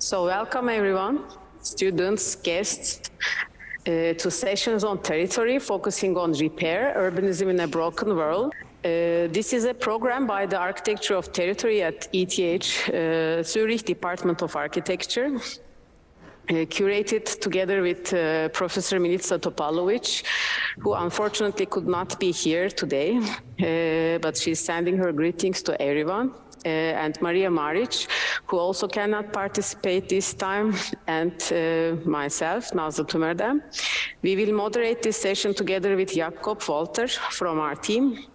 So welcome everyone, students, guests, to sessions on territory focusing on repair, urbanism in a broken world. This is a program by the Architecture of Territory at ETH Zurich Department of Architecture, curated together with Professor Milica Topalovic, who unfortunately could not be here today, but she's sending her greetings to everyone. And Maria Maric, who also cannot participate this time, and myself, Nazlı Tümerdem. We will moderate this session together with Jakob Walter from our team.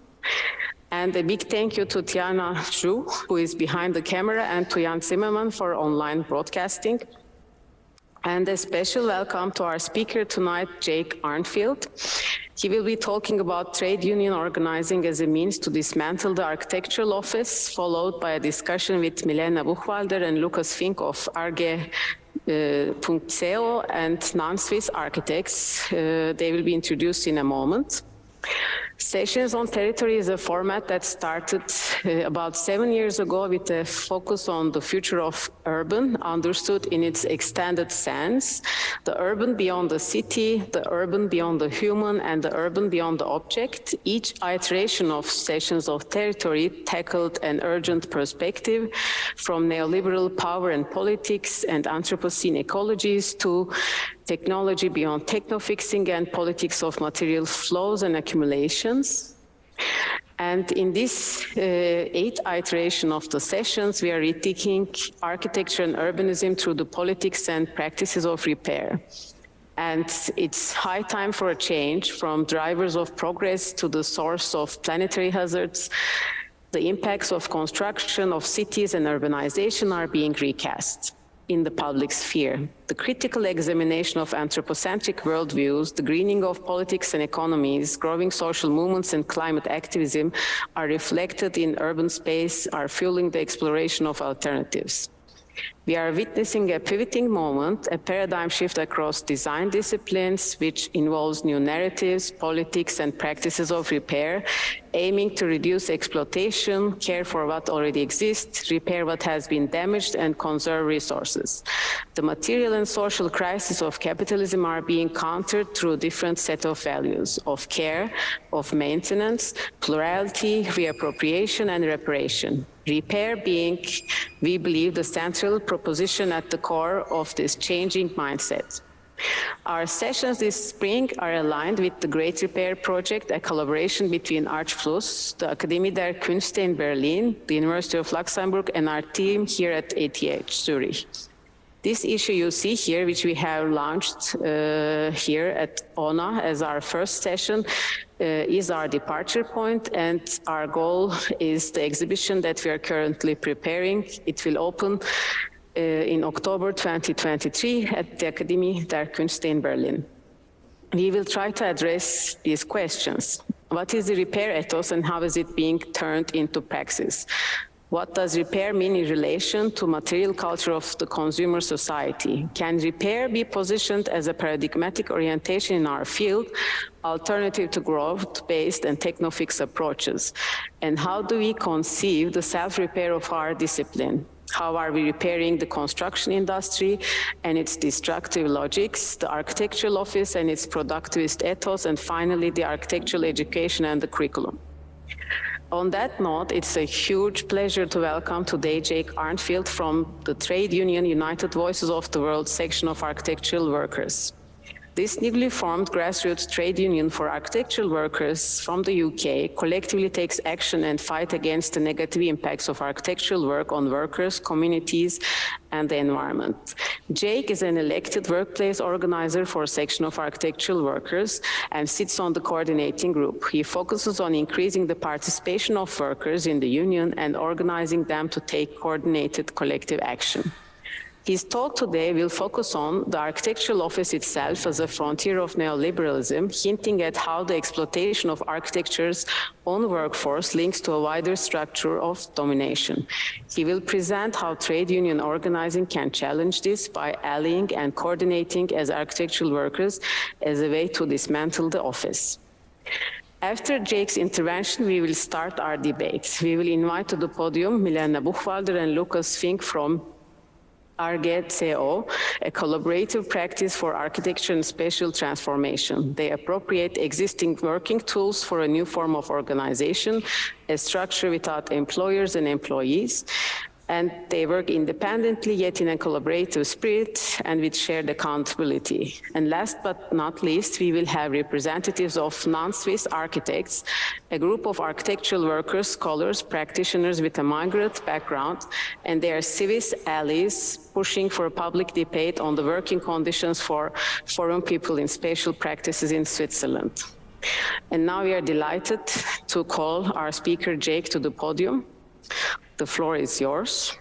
And a big thank you to Tiana Zhu, who is behind the camera, and to Jan Zimmerman for online broadcasting. And a special welcome to our speaker tonight, Jake Arnfield. He will be talking about trade union organizing as a means to dismantle the architectural office, followed by a discussion with Milena Buchwalder and Lukas Fink of arge.co and non-Swiss architects. They will be introduced in a moment. Sessions on Territory is a format that started about 7 years ago with a focus on the future of urban, understood in its extended sense, the urban beyond the city, the urban beyond the human, and the urban beyond the object. Each iteration of Sessions of Territory tackled an urgent perspective from neoliberal power and politics and Anthropocene ecologies to technology beyond techno-fixing and politics of material flows and accumulations. And in this 8th iteration of the sessions, we are rethinking architecture and urbanism through the politics and practices of repair. And it's high time for a change from drivers of progress to the source of planetary hazards. The impacts of construction of cities and urbanization are being recast in the public sphere. The critical examination of anthropocentric worldviews, the greening of politics and economies, growing social movements and climate activism are reflected in urban space, are fueling the exploration of alternatives. We are witnessing a pivoting moment, a paradigm shift across design disciplines, which involves new narratives, politics, and practices of repair, aiming to reduce exploitation, care for what already exists, repair what has been damaged, and conserve resources. The material and social crises of capitalism are being countered through a different set of values, of care, of maintenance, plurality, reappropriation, and reparation. Repair being, we believe, the central proposition at the core of this changing mindset. Our sessions this spring are aligned with the Great Repair Project, a collaboration between Arnfield, the Akademie der Künste in Berlin, the University of Luxembourg, and our team here at ETH Zurich. This issue you see here, which we have launched here at ONA as our first session, is our departure point, and our goal is the exhibition that we are currently preparing. It will open in October 2023 at the Akademie der Künste in Berlin. We will try to address these questions. What is the repair ethos and how is it being turned into praxis? What does repair mean in relation to material culture of the consumer society? Can repair be positioned as a paradigmatic orientation in our field, alternative to growth-based and techno-fix approaches? And how do we conceive the self-repair of our discipline? How are we repairing the construction industry and its destructive logics, the architectural office and its productivist ethos, and finally the architectural education and the curriculum? On that note, it's a huge pleasure to welcome today Jake Arnfield from the trade union United Voices of the World section of architectural workers. This newly formed grassroots trade union for architectural workers from the UK collectively takes action and fight against the negative impacts of architectural work on workers, communities, and the environment. Jake is an elected workplace organizer for a section of architectural workers and sits on the coordinating group. He focuses on increasing the participation of workers in the union and organizing them to take coordinated collective action. His talk today will focus on the architectural office itself as a frontier of neoliberalism, hinting at how the exploitation of architecture's own workforce links to a wider structure of domination. He will present how trade union organizing can challenge this by allying and coordinating as architectural workers as a way to dismantle the office. After Jake's intervention, we will start our debate. We will invite to the podium Milena Buchwalder and Lukas Fink from UVW-SAW, a collaborative practice for architecture and spatial transformation. They appropriate existing working tools for a new form of organization, a structure without employers and employees, and they work independently yet in a collaborative spirit and with shared accountability. And last but not least, we will have representatives of non-Swiss architects, a group of architectural workers, scholars, practitioners with a migrant background, and they are Swiss allies pushing for a public debate on the working conditions for foreign people in spatial practices in Switzerland. And now we are delighted to call our speaker Jake to the podium. The floor is yours.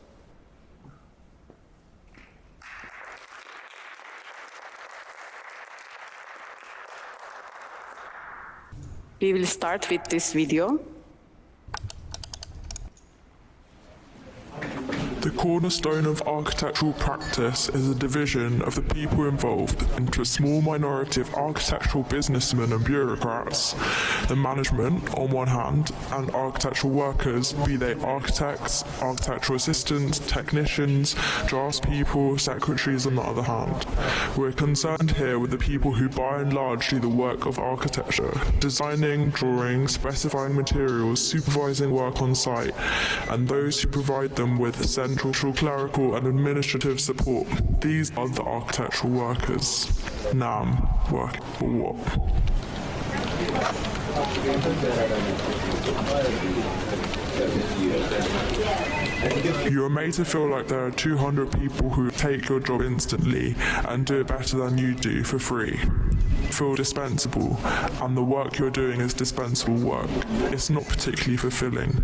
We will start with this video. The cornerstone of architectural practice is a division of the people involved into a small minority of architectural businessmen and bureaucrats, the management on one hand, and architectural workers, be they architects, architectural assistants, technicians, draftspeople, secretaries on the other hand. We're concerned here with the people who by and large do the work of architecture, designing, drawing, specifying materials, supervising work on site, and those who provide them with central, clerical and administrative support. These are the architectural workers. NAM, working for what? You are made to feel like there are 200 people who take your job instantly and do it better than you do for free. Feel dispensable, and the work you're doing is dispensable work. It's not particularly fulfilling.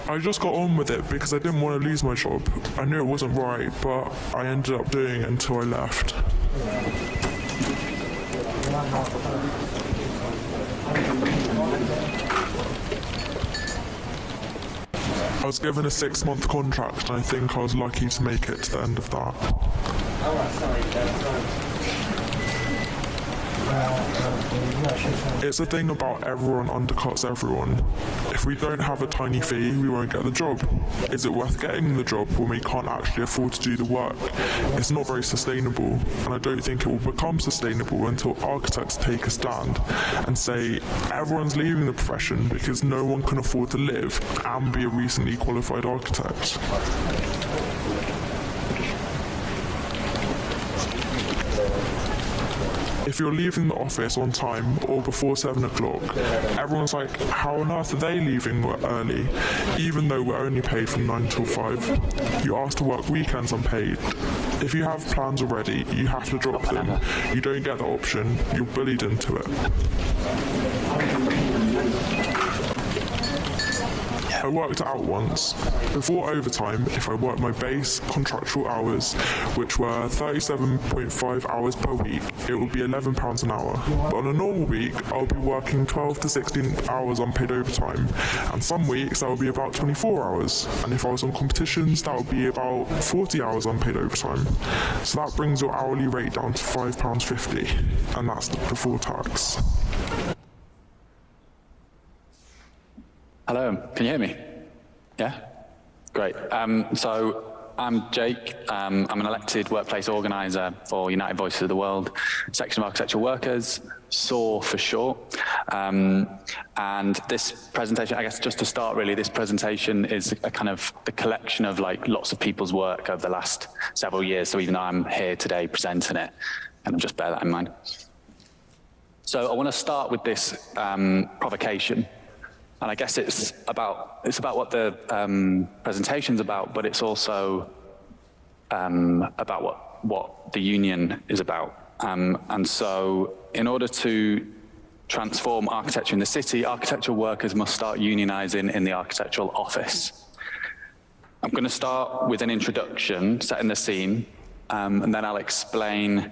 I just got on with it because I didn't want to lose my job. I knew it wasn't right, but I ended up doing it until I left. I was given a 6-month contract, and I think I was lucky to make it to the end of that. It's a thing about everyone undercuts everyone. If we don't have a tiny fee, we won't get the job. Is it worth getting the job when we can't actually afford to do the work? It's not very sustainable, and I don't think it will become sustainable until architects take a stand and say everyone's leaving the profession because no one can afford to live and be a recently qualified architect. If you're leaving the office on time or before 7 o'clock, everyone's like, how on earth are they leaving early, even though we're only paid from 9 till 5? You ask to work weekends unpaid. If you have plans already, you have to drop them. You don't get the option, you're bullied into it. I worked it out once. Before overtime, if I worked my base contractual hours, which were 37.5 hours per week, it would be £11 an hour. But on a normal week, I'll be working 12 to 16 hours unpaid overtime, and some weeks that would be about 24 hours. And if I was on competitions, that would be about 40 hours unpaid overtime. So that brings your hourly rate down to £5.50, and that's before tax. Hello, can you hear me? Yeah? Great. So I'm Jake. I'm an elected workplace organiser for United Voices of the World, section of architectural workers, SAW for short. And this presentation, I guess just to start really, this presentation is a kind of the collection of like lots of people's work over the last several years. So even though I'm here today presenting it, and just bear that in mind. So I want to start with this provocation. And I guess it's about what the presentation's about, but it's also about what the union is about. And so in order to transform architecture in the city, architectural workers must start unionising in the architectural office. I'm going to start with an introduction, setting the scene, and then I'll explain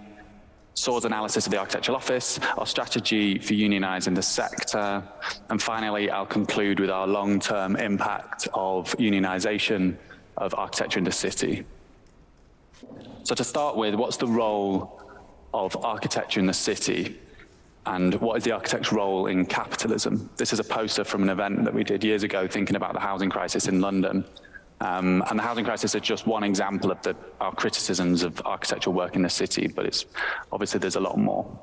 SAW's analysis of the architectural office, our strategy for unionising the sector, and finally I'll conclude with our long-term impact of unionisation of architecture in the city. So to start with, what's the role of architecture in the city? And what is the architect's role in capitalism? This is a poster from an event that we did years ago thinking about the housing crisis in London. And the housing crisis is just one example of our criticisms of architectural work in the city, but it's obviously there's a lot more.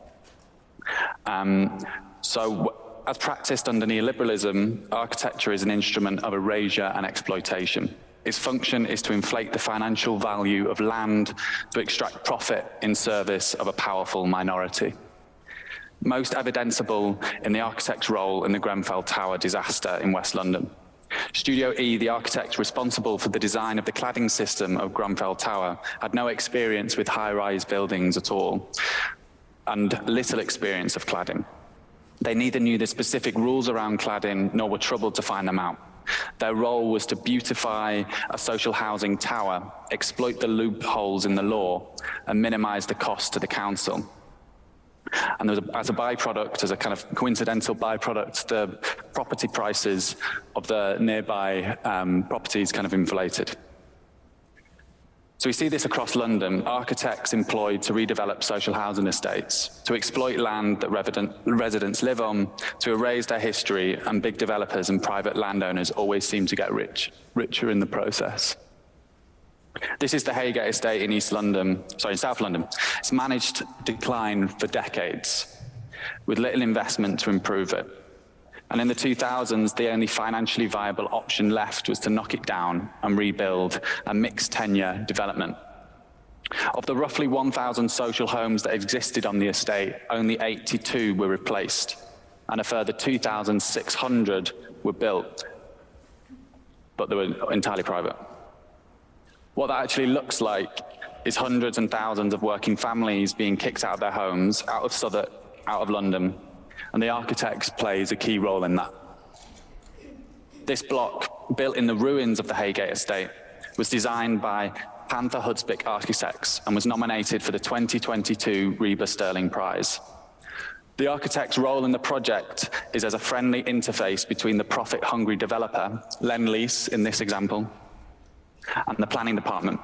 So as practiced under neoliberalism, architecture is an instrument of erasure and exploitation. Its function is to inflate the financial value of land to extract profit in service of a powerful minority. Most evidenceable in the architect's role in the Grenfell Tower disaster in West London. Studio E, the architect responsible for the design of the cladding system of Grenfell Tower, had no experience with high-rise buildings at all, and little experience of cladding. They neither knew the specific rules around cladding, nor were troubled to find them out. Their role was to beautify a social housing tower, exploit the loopholes in the law, and minimize the cost to the council. And there was as a byproduct, as a kind of coincidental byproduct, the property prices of the nearby properties kind of inflated. So we see this across London, architects employed to redevelop social housing estates, to exploit land that residents live on, to erase their history, and big developers and private landowners always seem to get richer in the process. This is the Haygate estate in South London. It's managed decline for decades, with little investment to improve it. And in the 2000s, the only financially viable option left was to knock it down and rebuild a mixed tenure development. Of the roughly 1,000 social homes that existed on the estate, only 82 were replaced, and a further 2,600 were built, but they were entirely private. What that actually looks like is hundreds and thousands of working families being kicked out of their homes, out of Southwark, out of London, and the architect plays a key role in that. This block, built in the ruins of the Haygate estate, was designed by Panther Hudspich Architects and was nominated for the 2022 Reba Sterling Prize. The architect's role in the project is as a friendly interface between the profit-hungry developer, Lend-Lease in this example, and the planning department.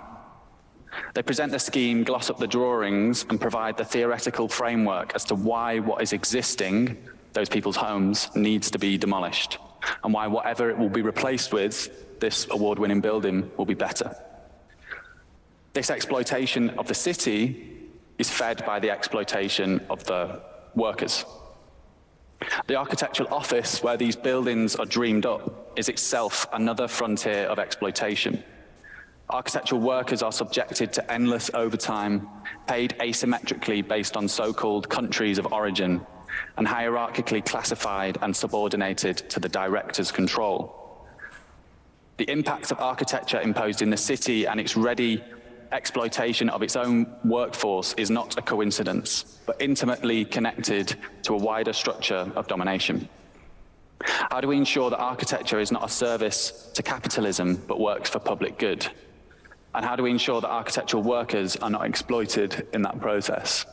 They present the scheme, gloss up the drawings, and provide the theoretical framework as to why what is existing, those people's homes, needs to be demolished, and why whatever it will be replaced with, this award-winning building, will be better. This exploitation of the city is fed by the exploitation of the workers. The architectural office where these buildings are dreamed up is itself another frontier of exploitation. Architectural workers are subjected to endless overtime, paid asymmetrically based on so-called countries of origin, and hierarchically classified and subordinated to the director's control. The impact of architecture imposed in the city and its ready exploitation of its own workforce is not a coincidence, but intimately connected to a wider structure of domination. How do we ensure that architecture is not a service to capitalism, but works for public good? And how do we ensure that architectural workers are not exploited in that process?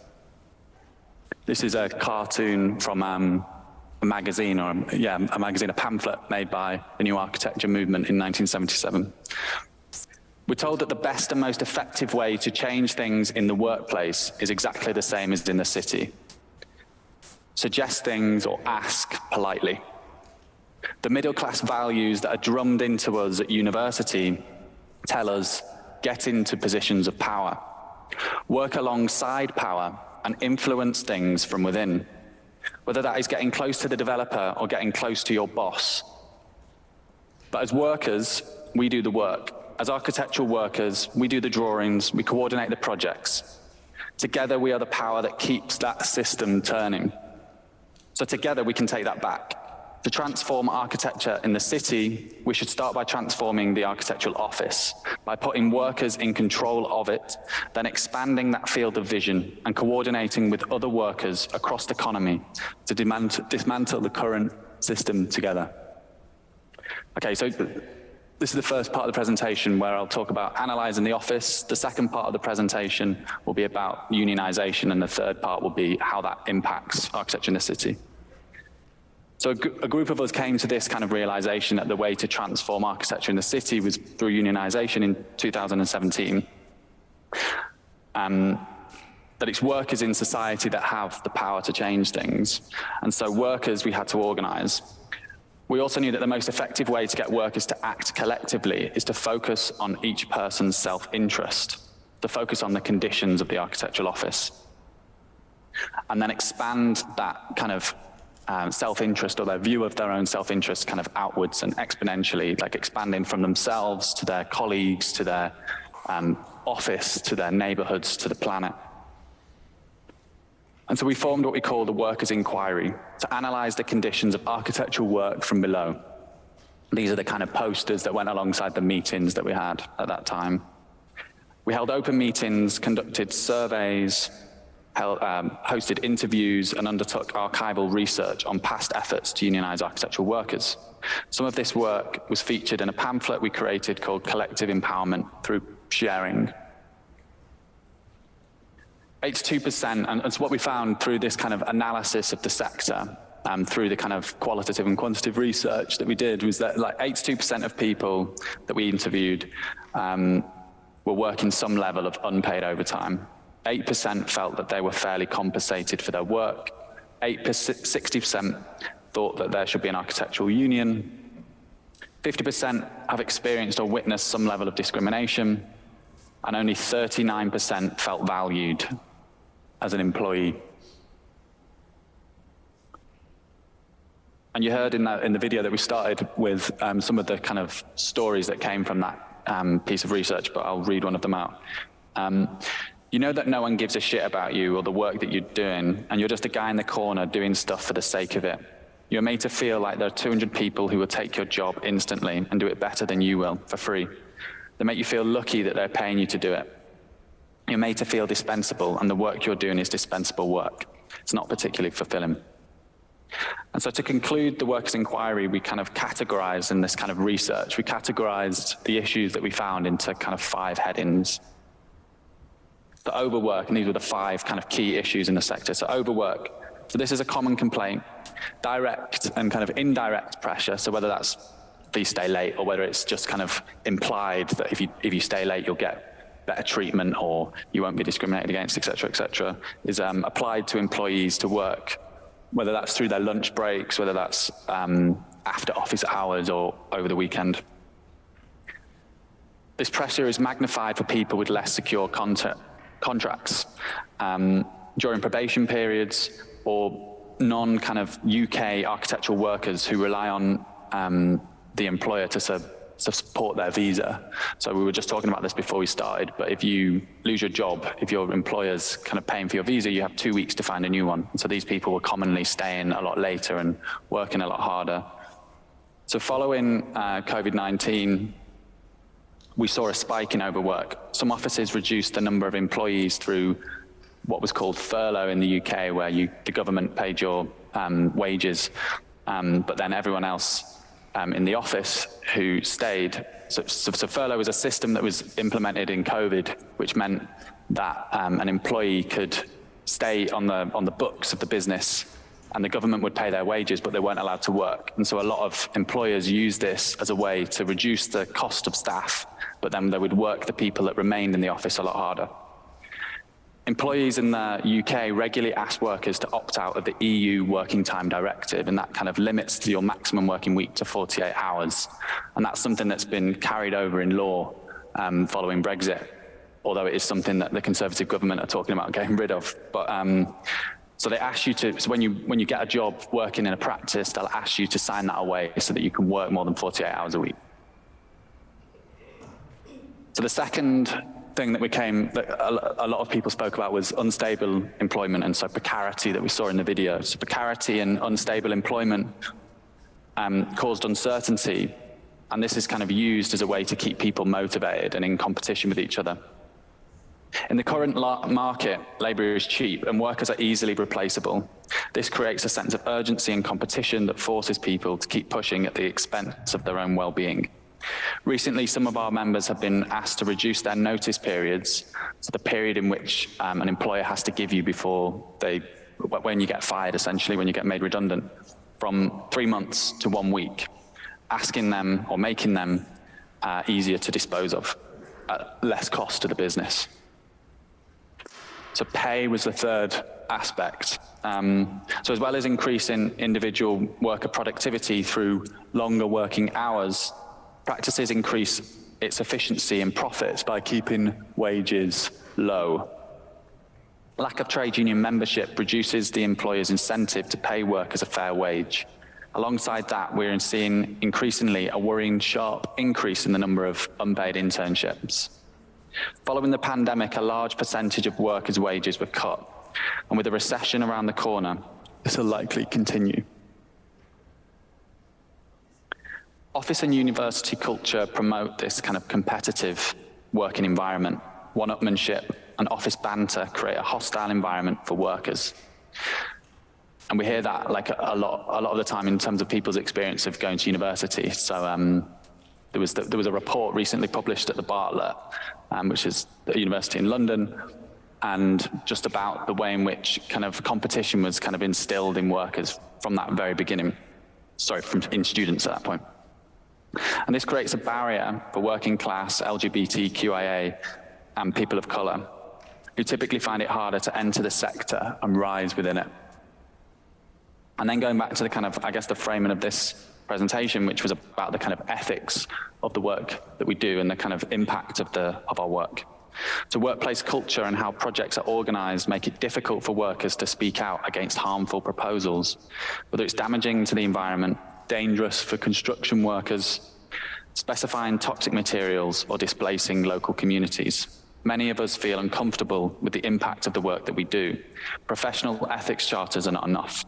This is a cartoon from a magazine, a pamphlet made by the New Architecture Movement in 1977. We're told that the best and most effective way to change things in the workplace is exactly the same as in the city. Suggest things or ask politely. The middle-class values that are drummed into us at university tell us, get into positions of power, work alongside power, and influence things from within, whether that is getting close to the developer or getting close to your boss. But as workers, we do the work. As architectural workers, we do the drawings, we coordinate the projects. Together, we are the power that keeps that system turning. So together, we can take that back. To transform architecture in the city, we should start by transforming the architectural office, by putting workers in control of it, then expanding that field of vision and coordinating with other workers across the economy to dismantle the current system together. Okay, so this is the first part of the presentation where I'll talk about analysing the office. The second part of the presentation will be about unionisation, and the third part will be how that impacts architecture in the city. So a group of us came to this kind of realization that the way to transform architecture in the city was through unionization in 2017. that it's workers in society that have the power to change things. And so workers, we had to organize. We also knew that the most effective way to get workers to act collectively is to focus on each person's self-interest, to focus on the conditions of the architectural office, and then expand that kind of self-interest, or their view of their own self-interest, kind of outwards and exponentially, like expanding from themselves to their colleagues, to their office, to their neighborhoods, to the planet. And so we formed what we call the Workers' Inquiry to analyze the conditions of architectural work from below. These are the kind of posters that went alongside the meetings that we had at that time. We held open meetings, conducted surveys, hosted interviews, and undertook archival research on past efforts to unionize architectural workers. Some of this work was featured in a pamphlet we created called Collective Empowerment Through Sharing. 82%, and it's what we found through this kind of analysis of the sector, through the kind of qualitative and quantitative research that we did, was that like 82% of people that we interviewed were working some level of unpaid overtime. 8% felt that they were fairly compensated for their work. 60% thought that there should be an architectural union. 50% have experienced or witnessed some level of discrimination, and only 39% felt valued as an employee. And you heard in the video that we started with some of the kind of stories that came from that piece of research, but I'll read one of them out. You know that no one gives a shit about you or the work that you're doing, and you're just a guy in the corner doing stuff for the sake of it. You're made to feel like there are 200 people who will take your job instantly and do it better than you will, for free. They make you feel lucky that they're paying you to do it. You're made to feel dispensable, and the work you're doing is dispensable work. It's not particularly fulfilling. And so to conclude the Workers' Inquiry, we kind of categorized in this kind of research, we categorized the issues that we found into kind of 5 headings. The overwork, and these were the 5 kind of key issues in the sector. So overwork, so this is a common complaint. Direct and kind of indirect pressure, so whether that's please stay late, or whether it's just kind of implied that if you stay late, you'll get better treatment or you won't be discriminated against, et cetera, is applied to employees to work, whether that's through their lunch breaks, whether that's after office hours or over the weekend. This pressure is magnified for people with less secure contracts during probation periods, or non-kind of UK architectural workers who rely on the employer to support their visa. So we were just talking about this before we started, but if you lose your job, if your employer's kind of paying for your visa, you have 2 weeks to find a new one. And so these people were commonly staying a lot later and working a lot harder. So following COVID-19, we saw a spike in overwork. Some offices reduced the number of employees through what was called furlough in the UK, where the government paid your wages, but then everyone else in the office who stayed. So furlough was a system that was implemented in COVID, which meant that an employee could stay on the books of the business, and the government would pay their wages, but they weren't allowed to work. And so a lot of employers used this as a way to reduce the cost of staff, but then they would work the people that remained in the office a lot harder. Employees in the UK regularly ask workers to opt out of the EU Working Time Directive, and that kind of limits your maximum working week to 48 hours. And that's something that's been carried over in law following Brexit, although it is something that the Conservative government are talking about getting rid of. But so they ask you to, so when you get a job working in a practice, they'll ask you to sign that away so that you can work more than 48 hours a week. So the second thing that a lot of people spoke about was unstable employment, and so precarity that we saw in the video. So precarity and unstable employment caused uncertainty, and this is kind of used as a way to keep people motivated and in competition with each other. In the current market, labour is cheap and workers are easily replaceable. This creates a sense of urgency and competition that forces people to keep pushing at the expense of their own well-being. Recently, some of our members have been asked to reduce their notice periods, so the period in which an employer has to give you before when you get fired, essentially, when you get made redundant, from 3 months to 1 week, asking them or making them easier to dispose of at less cost to the business. So pay was the third aspect. So as well as increasing individual worker productivity through longer working hours, practices increase its efficiency and profits by keeping wages low. Lack of trade union membership reduces the employer's incentive to pay workers a fair wage. Alongside that, we're seeing increasingly a worrying sharp increase in the number of unpaid internships. Following the pandemic, a large percentage of workers' wages were cut, and with a recession around the corner, this will likely continue. Office and university culture promote this kind of competitive working environment. One-upmanship and office banter create a hostile environment for workers. And we hear that like a lot of the time in terms of people's experience of going to university. So there was a report recently published at the Bartlett, which is a university in London, and just about the way in which kind of competition was kind of instilled in workers from that very beginning. In students at that point. And this creates a barrier for working class, LGBTQIA, and people of colour, who typically find it harder to enter the sector and rise within it. And then going back to the kind of, I guess, the framing of this presentation, which was about the kind of ethics of the work that we do and the kind of impact of our work. So workplace culture and how projects are organised make it difficult for workers to speak out against harmful proposals, whether it's damaging to the environment, dangerous for construction workers, specifying toxic materials, or displacing local communities. Many of us feel uncomfortable with the impact of the work that we do. Professional ethics charters are not enough.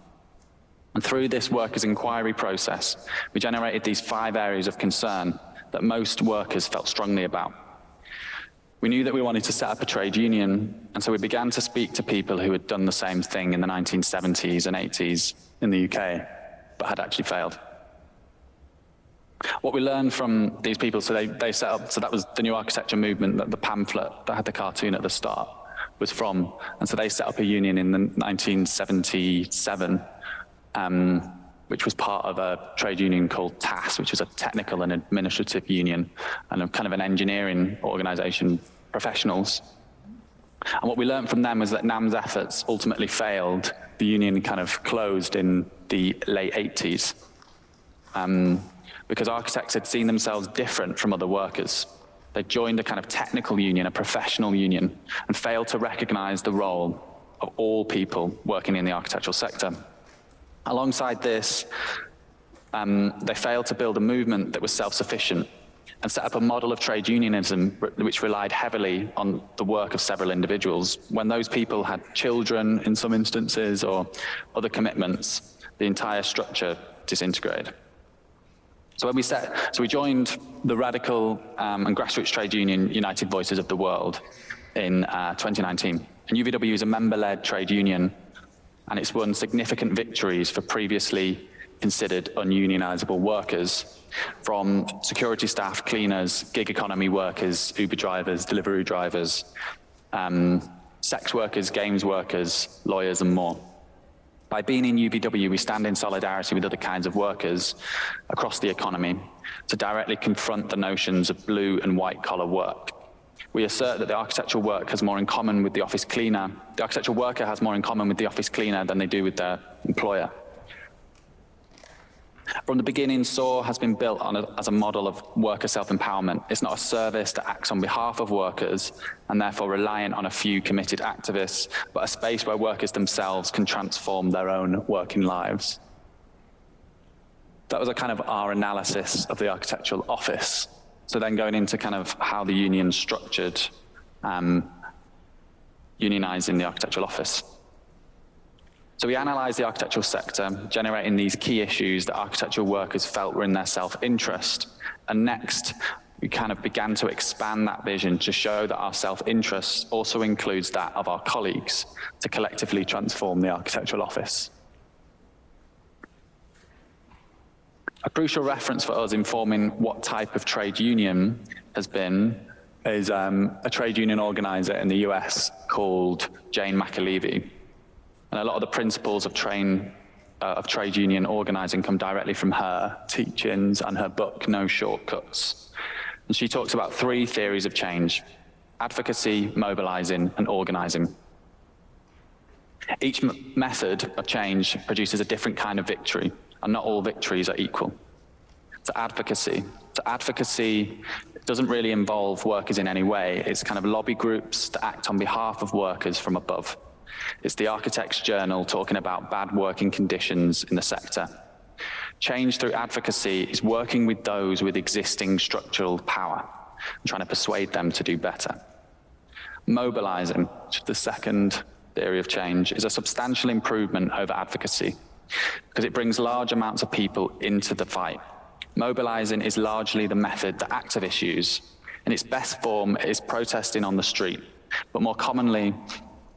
And through this workers' inquiry process, we generated these 5 areas of concern that most workers felt strongly about. We knew that we wanted to set up a trade union, and so we began to speak to people who had done the same thing in the 1970s and 80s in the UK, but had actually failed. What we learned from these people, so they set up, so that was the new architecture movement, that the pamphlet that had the cartoon at the start was from, and so they set up a union in the 1977, which was part of a trade union called TAS, which was a technical and administrative union, and a kind of an engineering organisation, professionals. And what we learned from them was that NAM's efforts ultimately failed. The union kind of closed in the late 80s. Because architects had seen themselves different from other workers. They joined a kind of technical union, a professional union, and failed to recognise the role of all people working in the architectural sector. Alongside this, they failed to build a movement that was self-sufficient and set up a model of trade unionism which relied heavily on the work of several individuals. When those people had children in some instances or other commitments, the entire structure disintegrated. So we joined the radical and grassroots trade union United Voices of the World in 2019. And UVW is a member-led trade union, and it's won significant victories for previously considered ununionizable workers, from security staff, cleaners, gig economy workers, Uber drivers, delivery drivers, sex workers, games workers, lawyers, and more. By being in UVW, we stand in solidarity with other kinds of workers across the economy to directly confront the notions of blue and white collar work. We assert that the architectural work has more in common with the office cleaner. The architectural worker has more in common with the office cleaner than they do with their employer. From the beginning, SAW has been built as a model of worker self-empowerment. It's not a service that acts on behalf of workers and therefore reliant on a few committed activists, but a space where workers themselves can transform their own working lives. That was a kind of our analysis of the architectural office. So then going into kind of how the union's structured, unionising the architectural office. So we analysed the architectural sector, generating these key issues that architectural workers felt were in their self-interest. And next, we kind of began to expand that vision to show that our self-interest also includes that of our colleagues to collectively transform the architectural office. A crucial reference for us informing what type of trade union has been is a trade union organizer in the US called Jane McAlevey. And a lot of the principles of trade union organizing come directly from her teachings and her book, No Shortcuts. And she talks about 3 theories of change: advocacy, mobilizing, and organizing. Each method of change produces a different kind of victory, and not all victories are equal. So advocacy. So advocacy doesn't really involve workers in any way. It's kind of lobby groups that act on behalf of workers from above. It's the Architects Journal talking about bad working conditions in the sector. Change through advocacy is working with those with existing structural power and trying to persuade them to do better. Mobilizing, which is the second theory of change, is a substantial improvement over advocacy because it brings large amounts of people into the fight. Mobilizing is largely the method that activists use. In its best form, it is protesting on the street, but more commonly,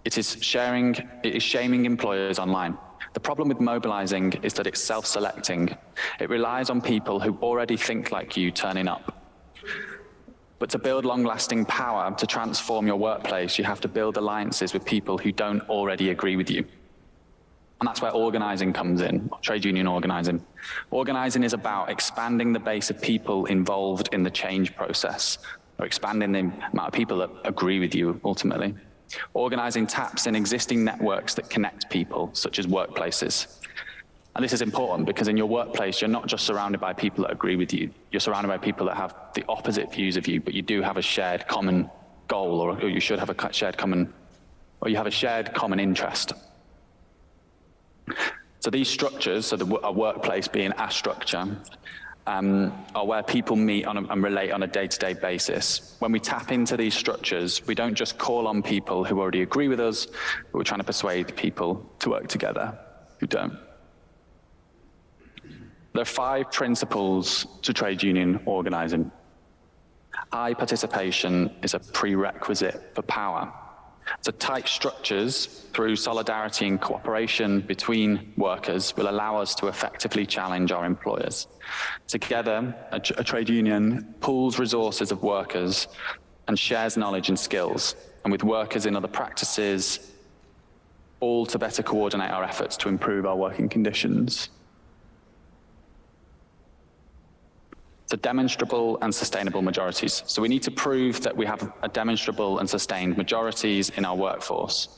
it is shaming employers online. The problem with mobilizing is that it's self-selecting. It relies on people who already think like you turning up. But to build long-lasting power, to transform your workplace, you have to build alliances with people who don't already agree with you. And that's where organising comes in, trade union organising. Organising is about expanding the base of people involved in the change process, or expanding the amount of people that agree with you, ultimately. Organising taps in existing networks that connect people, such as workplaces. And this is important because in your workplace, you're not just surrounded by people that agree with you. You're surrounded by people that have the opposite views of you, but you do have a shared common goal, or you should have a shared common, or you have a shared common interest. So these structures, so a workplace being a structure, are where people meet and relate on a day-to-day basis. When we tap into these structures, we don't just call on people who already agree with us, but we're trying to persuade people to work together who don't. There are 5 principles to trade union organising. High participation is a prerequisite for power. So tight structures through solidarity and cooperation between workers will allow us to effectively challenge our employers. Together, a trade union pools resources of workers and shares knowledge and skills, and with workers in other practices, all to better coordinate our efforts to improve our working conditions. So demonstrable and sustainable majorities. So we need to prove that we have a demonstrable and sustained majorities in our workforce.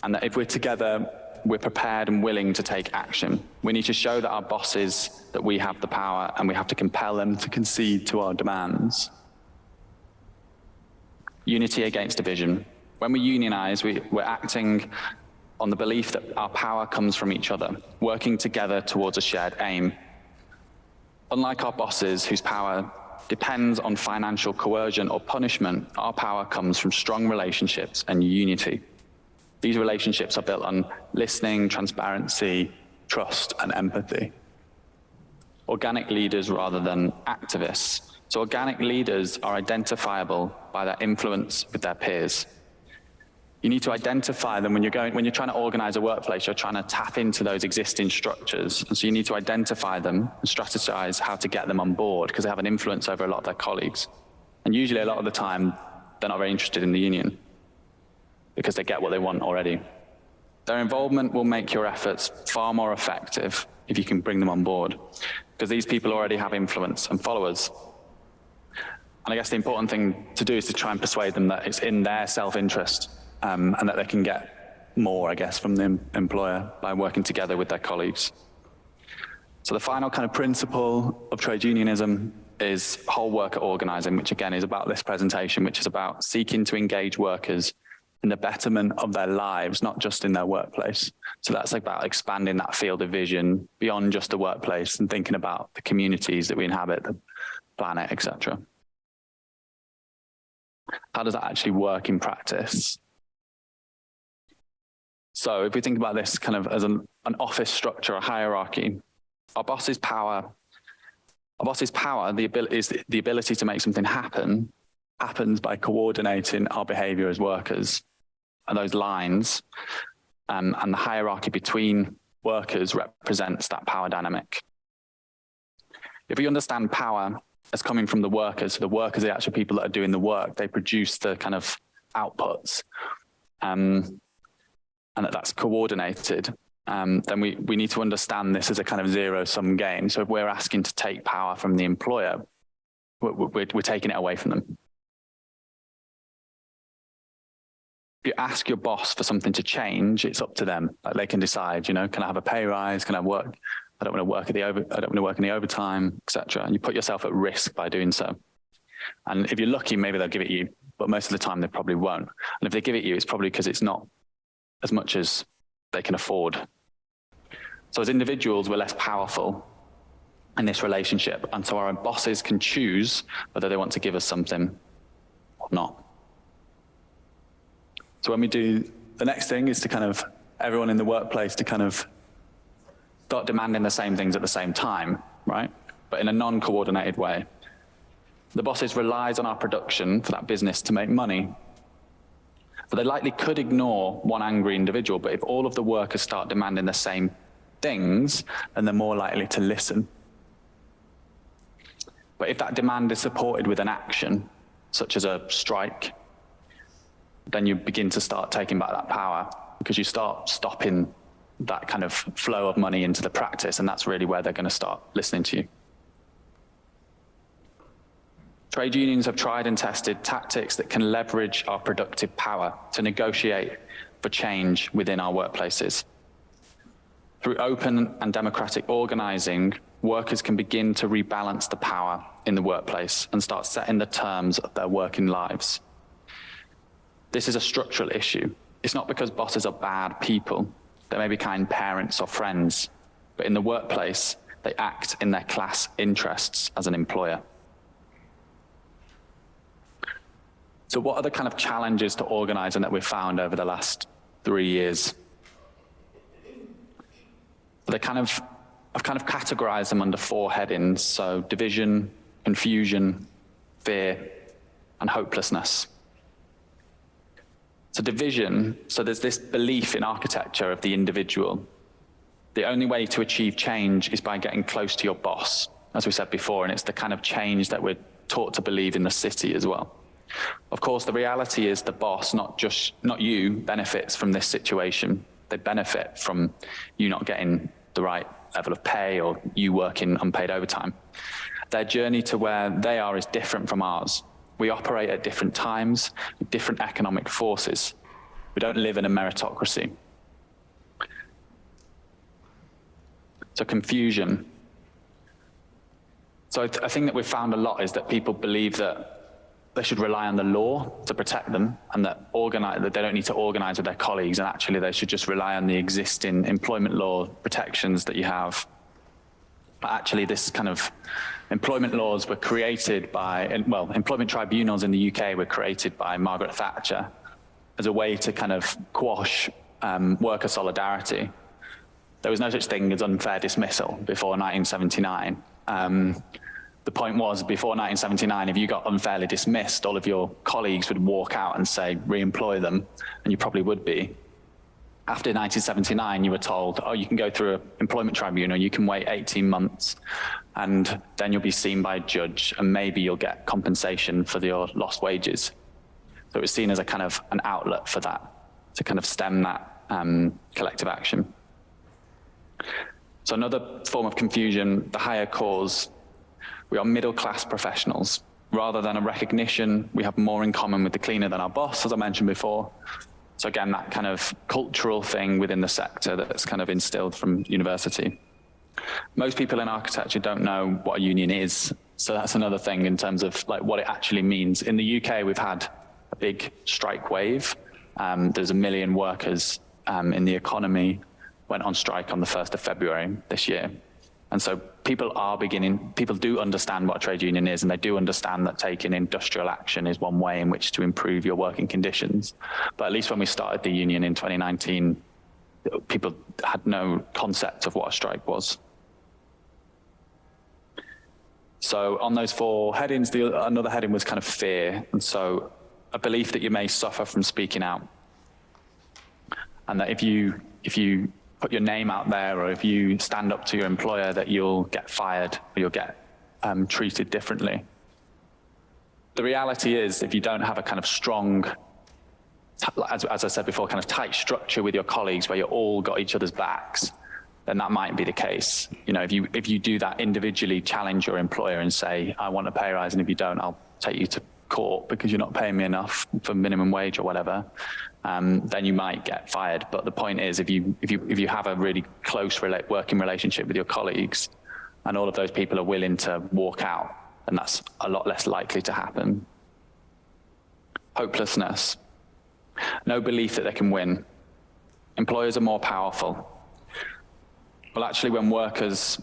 And that if we're together, we're prepared and willing to take action. We need to show that our bosses, that we have the power, and we have to compel them to concede to our demands. Unity against division. When we unionize, we're acting on the belief that our power comes from each other, working together towards a shared aim. Unlike our bosses, whose power depends on financial coercion or punishment, our power comes from strong relationships and unity. These relationships are built on listening, transparency, trust, and empathy. Organic leaders rather than activists. So organic leaders are identifiable by their influence with their peers. You need to identify them when you're trying to organize a workplace, you're trying to tap into those existing structures. And so you need to identify them and strategize how to get them on board because they have an influence over a lot of their colleagues. And usually a lot of the time, they're not very interested in the union because they get what they want already. Their involvement will make your efforts far more effective if you can bring them on board because these people already have influence and followers. And I guess the important thing to do is to try and persuade them that it's in their self-interest and that they can get more, I guess, from the employer by working together with their colleagues. So the final kind of principle of trade unionism is whole worker organising, which again is about this presentation, which is about seeking to engage workers in the betterment of their lives, not just in their workplace. So that's about expanding that field of vision beyond just the workplace and thinking about the communities that we inhabit, the planet, etc. How does that actually work in practice? So if we think about this kind of as an office structure, a hierarchy, our boss's power, the ability to make something happen, happens by coordinating our behavior as workers. And those lines and the hierarchy between workers represents that power dynamic. If we understand power as coming from the workers, so the workers are the actual people that are doing the work, they produce the kind of outputs, and that's coordinated, then we need to understand this as a kind of zero-sum game. So if we're asking to take power from the employer, we're taking it away from them. you ask your boss for something to change, it's up to them. Like they can decide, you know, can I have a pay rise? Can I work? I don't want to work I don't want to work in the overtime, etc. And you put yourself at risk by doing so. And if you're lucky, maybe they'll give it you, but most of the time they probably won't. And if they give it you, it's probably because it's not as much as they can afford. So as individuals, we're less powerful in this relationship. And so our bosses can choose whether they want to give us something or not. So when we do, the next thing is to kind of, everyone in the workplace to kind of start demanding the same things at the same time, right? But in a non-coordinated way. The bosses relies on our production for that business to make money. But they likely could ignore one angry individual, but if all of the workers start demanding the same things, then they're more likely to listen. But if that demand is supported with an action, such as a strike, then you begin to start taking back that power, because you start stopping that kind of flow of money into the practice, and that's really where they're going to start listening to you. Trade unions have tried and tested tactics that can leverage our productive power to negotiate for change within our workplaces. Through open and democratic organising, workers can begin to rebalance the power in the workplace and start setting the terms of their working lives. This is a structural issue. It's not because bosses are bad people. They may be kind parents or friends, but in the workplace, they act in their class interests as an employer. So what are the kind of challenges to organising that we've found over the last 3 years? I've kind of categorized them under 4 headings. So division, confusion, fear, and hopelessness. So division, so there's this belief in architecture of the individual. The only way to achieve change is by getting close to your boss, as we said before, and it's the kind of change that we're taught to believe in the city as well. Of course, the reality is the boss, not you, benefits from this situation. They benefit from you not getting the right level of pay or you working unpaid overtime. Their journey to where they are is different from ours. We operate at different times with different economic forces. We don't live in a meritocracy. So confusion. So I think that we've found a lot is that people believe that they should rely on the law to protect them, and that they don't need to organize with their colleagues, and actually they should just rely on the existing employment law protections that you have. But actually this kind of employment laws were created by, well, employment tribunals in the UK were created by Margaret Thatcher as a way to kind of quash worker solidarity. There was no such thing as unfair dismissal before 1979. The point was, before 1979, if you got unfairly dismissed, all of your colleagues would walk out and say, re-employ them, and you probably would be. After 1979, you were told, oh, you can go through an employment tribunal, you can wait 18 months, and then you'll be seen by a judge, and maybe you'll get compensation for your lost wages. So it was seen as a kind of an outlet for that, to kind of stem that collective action. So another form of confusion, the higher cause. We are middle-class professionals. Rather than a recognition, we have more in common with the cleaner than our boss, as I mentioned before. So again, that kind of cultural thing within the sector that's kind of instilled from university. Most people in architecture don't know what a union is. So that's another thing in terms of like what it actually means. In the UK, we've had a big strike wave. There's 1 million workers in the economy went on strike on the 1st of February this year. And so people do understand what a trade union is, and they do understand that taking industrial action is one way in which to improve your working conditions. But at least when we started the union in 2019, people had no concept of what a strike was. So on those 4 headings, another heading was kind of fear. And so a belief that you may suffer from speaking out. And that if you put your name out there, or if you stand up to your employer, that you'll get fired or you'll get treated differently. The reality is, if you don't have a kind of strong, as I said before, kind of tight structure with your colleagues where you all got each other's backs, then that might be the case. You know, if you do that individually, challenge your employer and say, I want a pay rise, and if you don't, I'll take you to court because you're not paying me enough for minimum wage or whatever, then you might get fired. But the point is, if you have a really close working relationship with your colleagues, and all of those people are willing to walk out, then that's a lot less likely to happen. Hopelessness. No belief that they can win. Employers are more powerful. Well, actually, when workers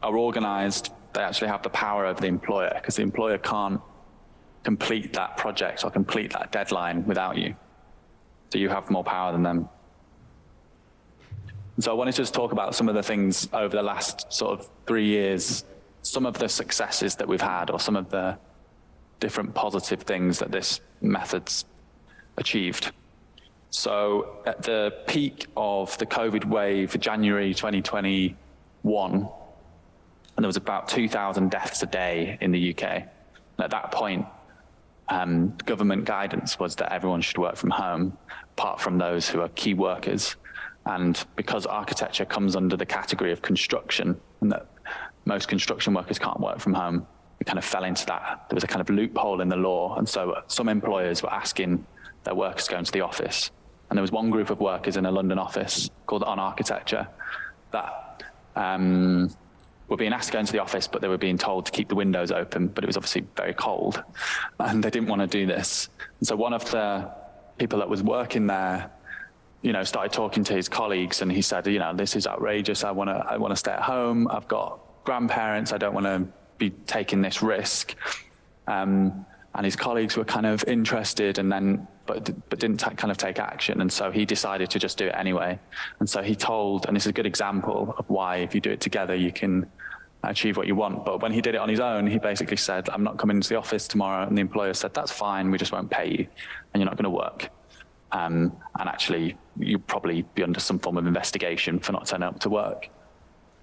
are organised, they actually have the power over the employer, because the employer can't complete that project or complete that deadline without you. So you have more power than them. And so I wanted to just talk about some of the things over the last sort of 3 years, some of the successes that we've had, or some of the different positive things that this method's achieved. So at the peak of the COVID wave, January 2021, and there was about 2,000 deaths a day in the UK. And at that point, government guidance was that everyone should work from home, apart from those who are key workers. And because architecture comes under the category of construction, and that most construction workers can't work from home, we kind of fell into that. There was a kind of loophole in the law. And so some employers were asking their workers to go into the office. And there was one group of workers in a London office called On Architecture that were being asked to go into the office, but they were being told to keep the windows open, but it was obviously very cold, and they didn't want to do this. And so one of the people that was working there, started talking to his colleagues, and he said, this is outrageous. I want to stay at home. I've got grandparents. I don't want to be taking this risk. And his colleagues were kind of interested, and then but didn't kind of take action. And so he decided to just do it anyway. And so he told, and this is a good example of why if you do it together, you can achieve what you want. But when he did it on his own, he basically said, I'm not coming into the office tomorrow. And the employer said, that's fine, we just won't pay you, and you're not going to work. And actually, you'll probably be under some form of investigation for not turning up to work.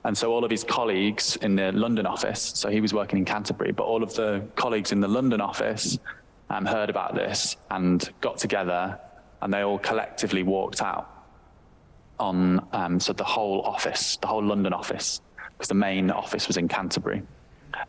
And so all of his colleagues in the London office, so he was working in Canterbury, but all of the colleagues in the London office heard about this and got together, and they all collectively walked out on, so the whole office, the whole London office, because the main office was in Canterbury.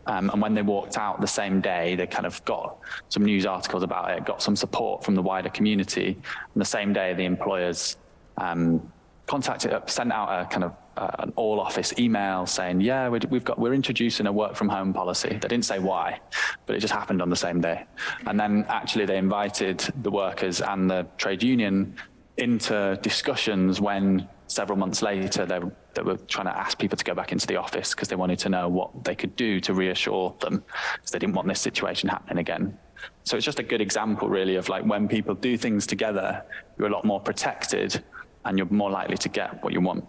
And when they walked out the same day, they kind of got some news articles about it, got some support from the wider community. And the same day, the employers sent out a kind of an all-office email saying, yeah, we're introducing a work-from-home policy. They didn't say why, but it just happened on the same day. And then actually they invited the workers and the trade union into discussions when several months later they were trying to ask people to go back into the office because they wanted to know what they could do to reassure them, because they didn't want this situation happening again. So it's just a good example really of like when people do things together, you're a lot more protected and you're more likely to get what you want.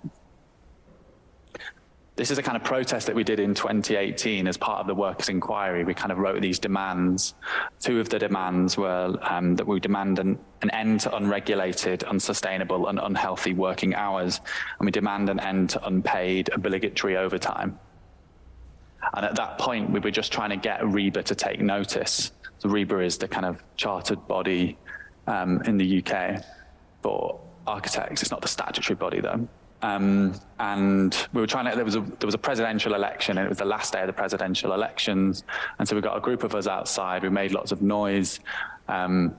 This is a kind of protest that we did in 2018 as part of the workers' inquiry. We kind of wrote these demands. Two of the demands were that we demand an end to unregulated, unsustainable and unhealthy working hours. And we demand an end to unpaid obligatory overtime. And at that point, we were just trying to get RIBA to take notice. So RIBA is the kind of chartered body in the UK for architects. It's not the statutory body though. And we were trying to, there was a presidential election, and it was the last day of the presidential elections. And so we got a group of us outside, we made lots of noise. And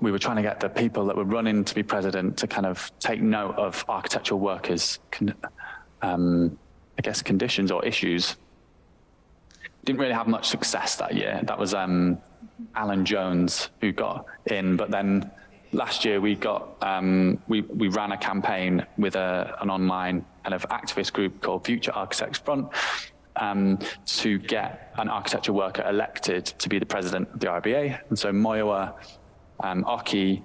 we were trying to get the people that were running to be president to kind of take note of architectural workers, I guess, conditions or issues. Didn't really have much success that year. That was Alan Jones who got in, but then last year we got we ran a campaign with an online kind of activist group called Future Architects Front to get an architecture worker elected to be the president of the RBA. And so Moyowa Oki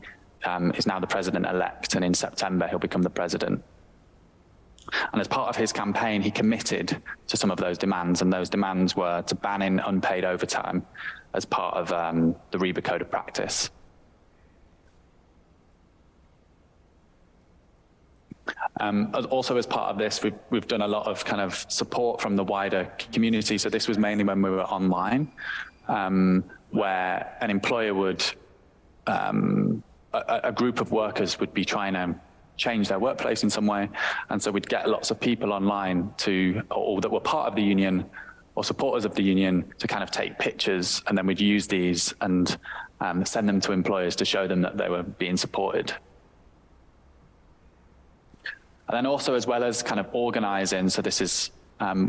is now the president-elect, and in September he'll become the president. And as part of his campaign, he committed to some of those demands, and those demands were to ban in unpaid overtime as part of the RIBA Code of Practice. Also, as part of this, we've done a lot of kind of support from the wider community. So this was mainly when we were online, where an employer would, a group of workers would be trying to change their workplace in some way. And so we'd get lots of people online or that were part of the union or supporters of the union to kind of take pictures, and then we'd use these and send them to employers to show them that they were being supported. And then also, as well as kind of organising, so this is,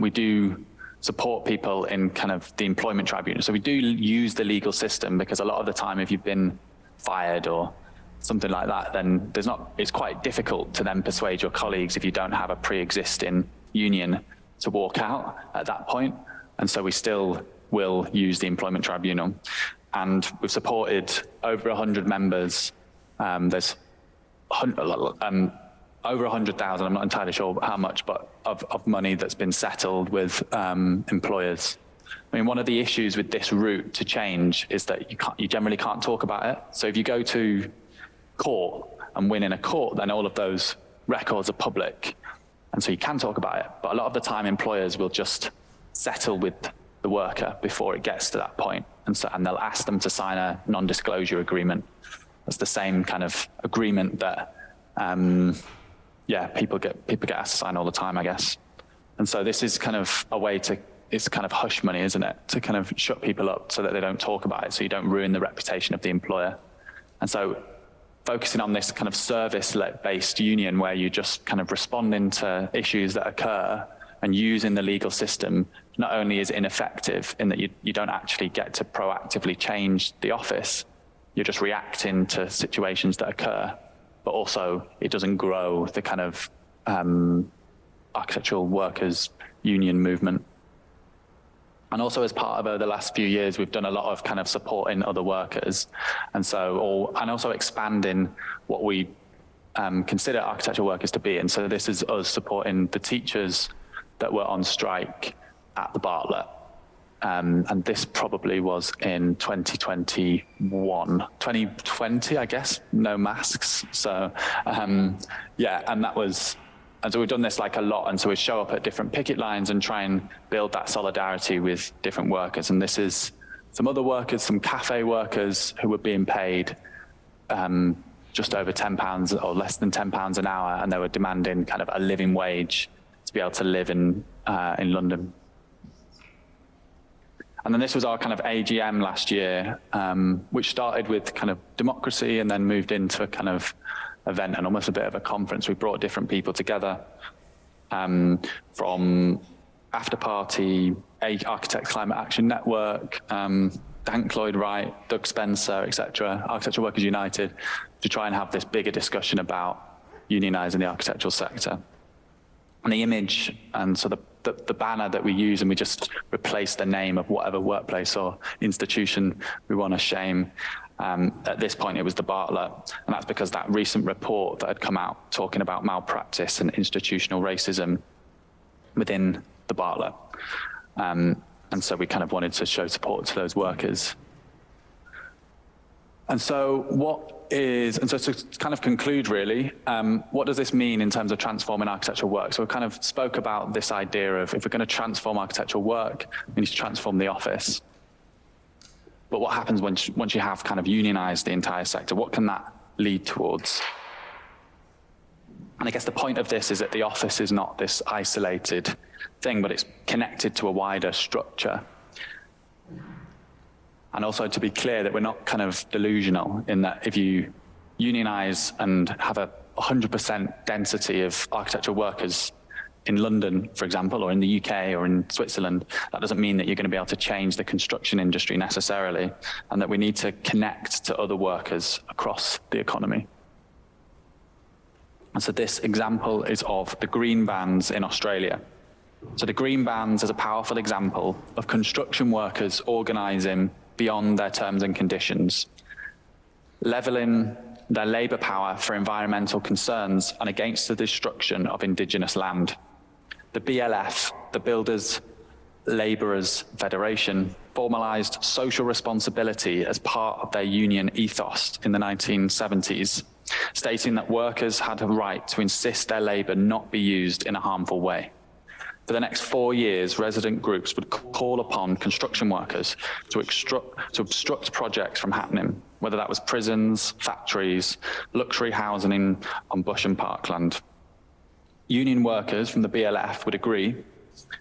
we do support people in kind of the employment tribunal. So we do use the legal system, because a lot of the time if you've been fired or something like that, then it's quite difficult to then persuade your colleagues if you don't have a pre-existing union to walk out at that point. And so we still will use the employment tribunal. And we've supported over 100 members. There's over 100,000, I'm not entirely sure how much, but of money that's been settled with employers. I mean, one of the issues with this route to change is that you generally can't talk about it. So if you go to court and win in a court, then all of those records are public. And so you can talk about it. But a lot of the time, employers will just settle with the worker before it gets to that point. And they'll ask them to sign a non-disclosure agreement. That's the same kind of agreement that people get asked to sign all the time, I guess. And so this is kind of a way it's kind of hush money, isn't it? To kind of shut people up so that they don't talk about it, so you don't ruin the reputation of the employer. And so focusing on this kind of service-based union where you just kind of responding to issues that occur and using the legal system not only is ineffective in that you don't actually get to proactively change the office, you're just reacting to situations that occur, but also it doesn't grow the kind of architectural workers union movement. And also as part of the last few years, we've done a lot of kind of supporting other workers. And also expanding what we consider architectural workers to be. And so this is us supporting the teachers that were on strike at the Bartlett. And this probably was in 2020, I guess, no masks. So and so we've done this like a lot. And so we show up at different picket lines and try and build that solidarity with different workers. And this is some other workers, some cafe workers who were being paid just over £10 or less than £10 an hour. And they were demanding kind of a living wage to be able to live in London. And then this was our kind of AGM last year, which started with kind of democracy and then moved into a kind of event and almost a bit of a conference. We brought different people together from After Party, Architects Climate Action Network, Hank Lloyd Wright, Doug Spencer, etc., Architectural Workers United, to try and have this bigger discussion about unionising the architectural sector. And the image, and so the banner that we use, and we just replace the name of whatever workplace or institution we want to shame. At this point, it was the Bartlett, and that's because that recent report that had come out talking about malpractice and institutional racism within the Bartlett. And so we kind of wanted to show support to those workers. And so to kind of conclude really, what does this mean in terms of transforming architectural work? So we kind of spoke about this idea of if we're going to transform architectural work, we need to transform the office. But what happens once you have kind of unionized the entire sector? What can that lead towards? And I guess the point of this is that the office is not this isolated thing, but it's connected to a wider structure. And also to be clear that we're not kind of delusional in that if you unionize and have a 100% density of architectural workers in London, for example, or in the UK or in Switzerland, that doesn't mean that you're going to be able to change the construction industry necessarily, and that we need to connect to other workers across the economy. And so this example is of the green bands in Australia. So the green bands is a powerful example of construction workers organising beyond their terms and conditions, levelling their labour power for environmental concerns and against the destruction of Indigenous land. The BLF, the Builders Labourers Federation, formalised social responsibility as part of their union ethos in the 1970s, stating that workers had a right to insist their labour not be used in a harmful way. For the next 4 years, resident groups would call upon construction workers to obstruct projects from happening, whether that was prisons, factories, luxury housing on bush and parkland. Union workers from the BLF would agree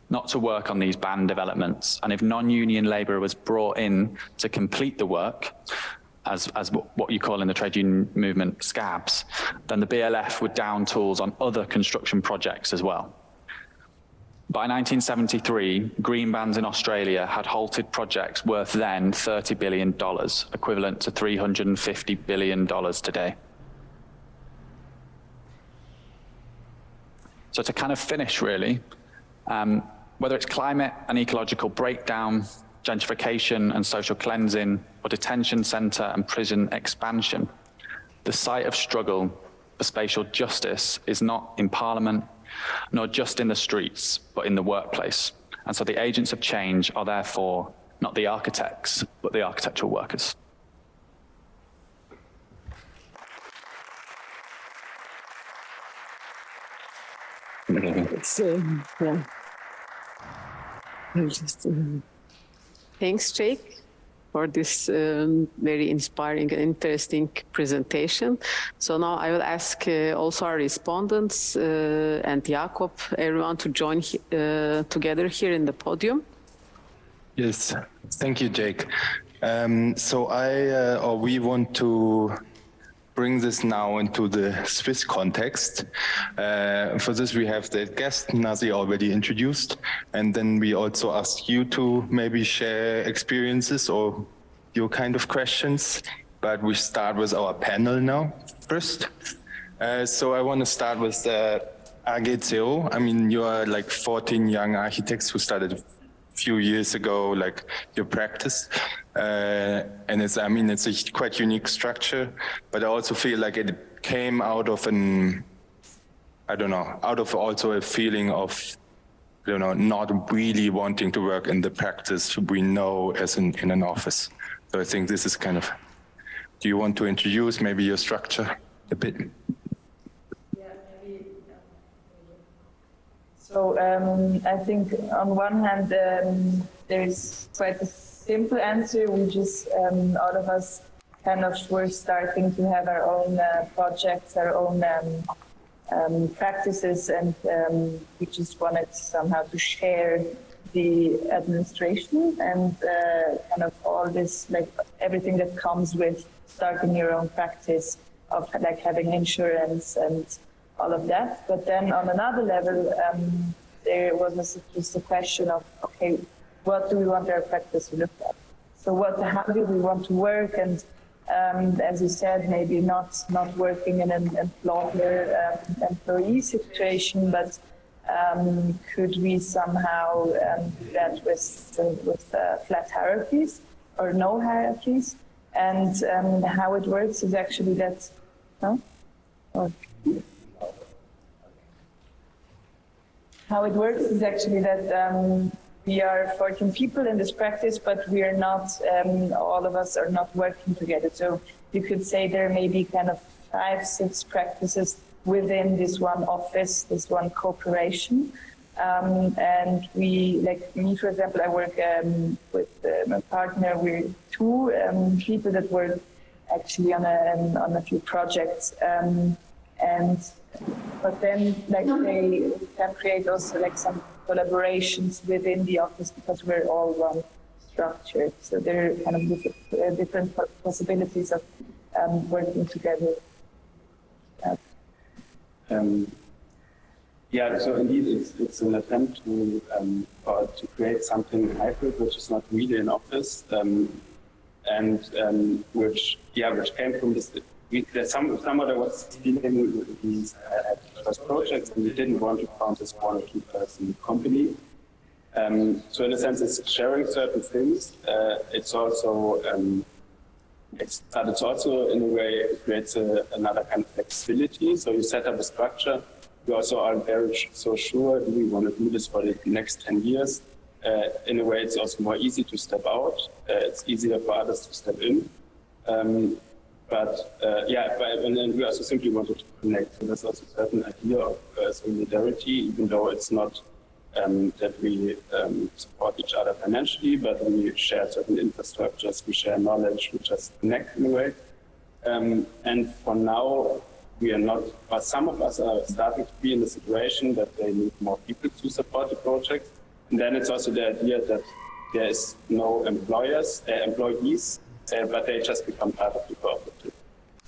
not to work on these banned developments. And if non-union labour was brought in to complete the work, as what you call in the trade union movement scabs, then the BLF would down tools on other construction projects as well. By 1973, green bans in Australia had halted projects worth then $30 billion, equivalent to $350 billion today. So to kind of finish really, whether it's climate and ecological breakdown, gentrification and social cleansing, or detention centre and prison expansion, the site of struggle for spatial justice is not in Parliament, nor just in the streets, but in the workplace. And so the agents of change are therefore not the architects, but the architectural workers. Yeah. Thanks, Jake, for this very inspiring and interesting presentation. So now I will ask also our respondents and Jakob, everyone to join together here in the podium. Yes, thank you, Jake. So we want to bring this now into the Swiss context. For this, we have the guest Nazi already introduced, and then we also ask you to maybe share experiences or your kind of questions. But we start with our panel now first. So I want to start with AGCO. I mean, you are like 14 young architects who started few years ago, like your practice, and it's a quite unique structure, but I also feel like it came out of also a feeling of, not really wanting to work in the practice we know as in an office. So I think this is kind of, do you want to introduce maybe your structure a bit? So I think on one hand, there is quite a simple answer. We just, all of us kind of were starting to have our own projects, our own practices, and we just wanted somehow to share the administration and kind of all this, like everything that comes with starting your own practice of like having insurance and all of that. But then on another level, there was just a question of, okay, what do we want our practice to look like? So how do we want to work? And as you said, maybe not working in an employee situation, but could we somehow do that with flat hierarchies or no hierarchies? And how it works is actually that, How it works is actually that we are 14 people in this practice, but we are not, all of us are not working together. So you could say there may be kind of 5-6 practices within this one office, this one corporation. And we, like me, for example, I work with my partner. We're 2 people that work actually on a few projects. But then, like, they can create also like some collaborations within the office because we're all one structure. So there are kind of different possibilities of working together. Yeah, so indeed, it's an attempt to create something hybrid, which is not really an office, and which came from this. Somewhat I was dealing with these first projects, and we didn't want to found this 1 or 2 person company. So in a sense, it's sharing certain things. It's also in a way it creates another kind of flexibility. So you set up a structure. You also aren't very so sure, do we want to do this for the next 10 years? In a way, it's also more easy to step out. It's easier for others to step in. And then we also simply wanted to connect. So there's also a certain idea of solidarity, even though it's not that we support each other financially, but we share certain infrastructures, we share knowledge, we just connect in a way. And for now, we are not, but some of us are starting to be in the situation that they need more people to support the project. And then it's also the idea that there is no employers, employees, but they just become part of the cooperative.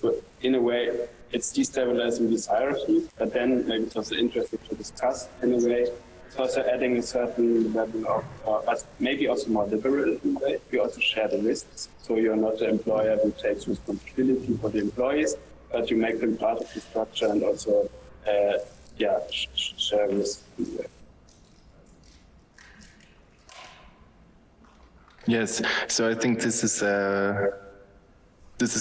So in a way, it's destabilizing this hierarchy, but then maybe it's also interesting to discuss in a way. It's also adding a certain level of, but maybe also more liberalism, right? We also share the risks. So you're not the employer who takes responsibility for the employees, but you make them part of the structure and also, share risks. Yes, so I think this is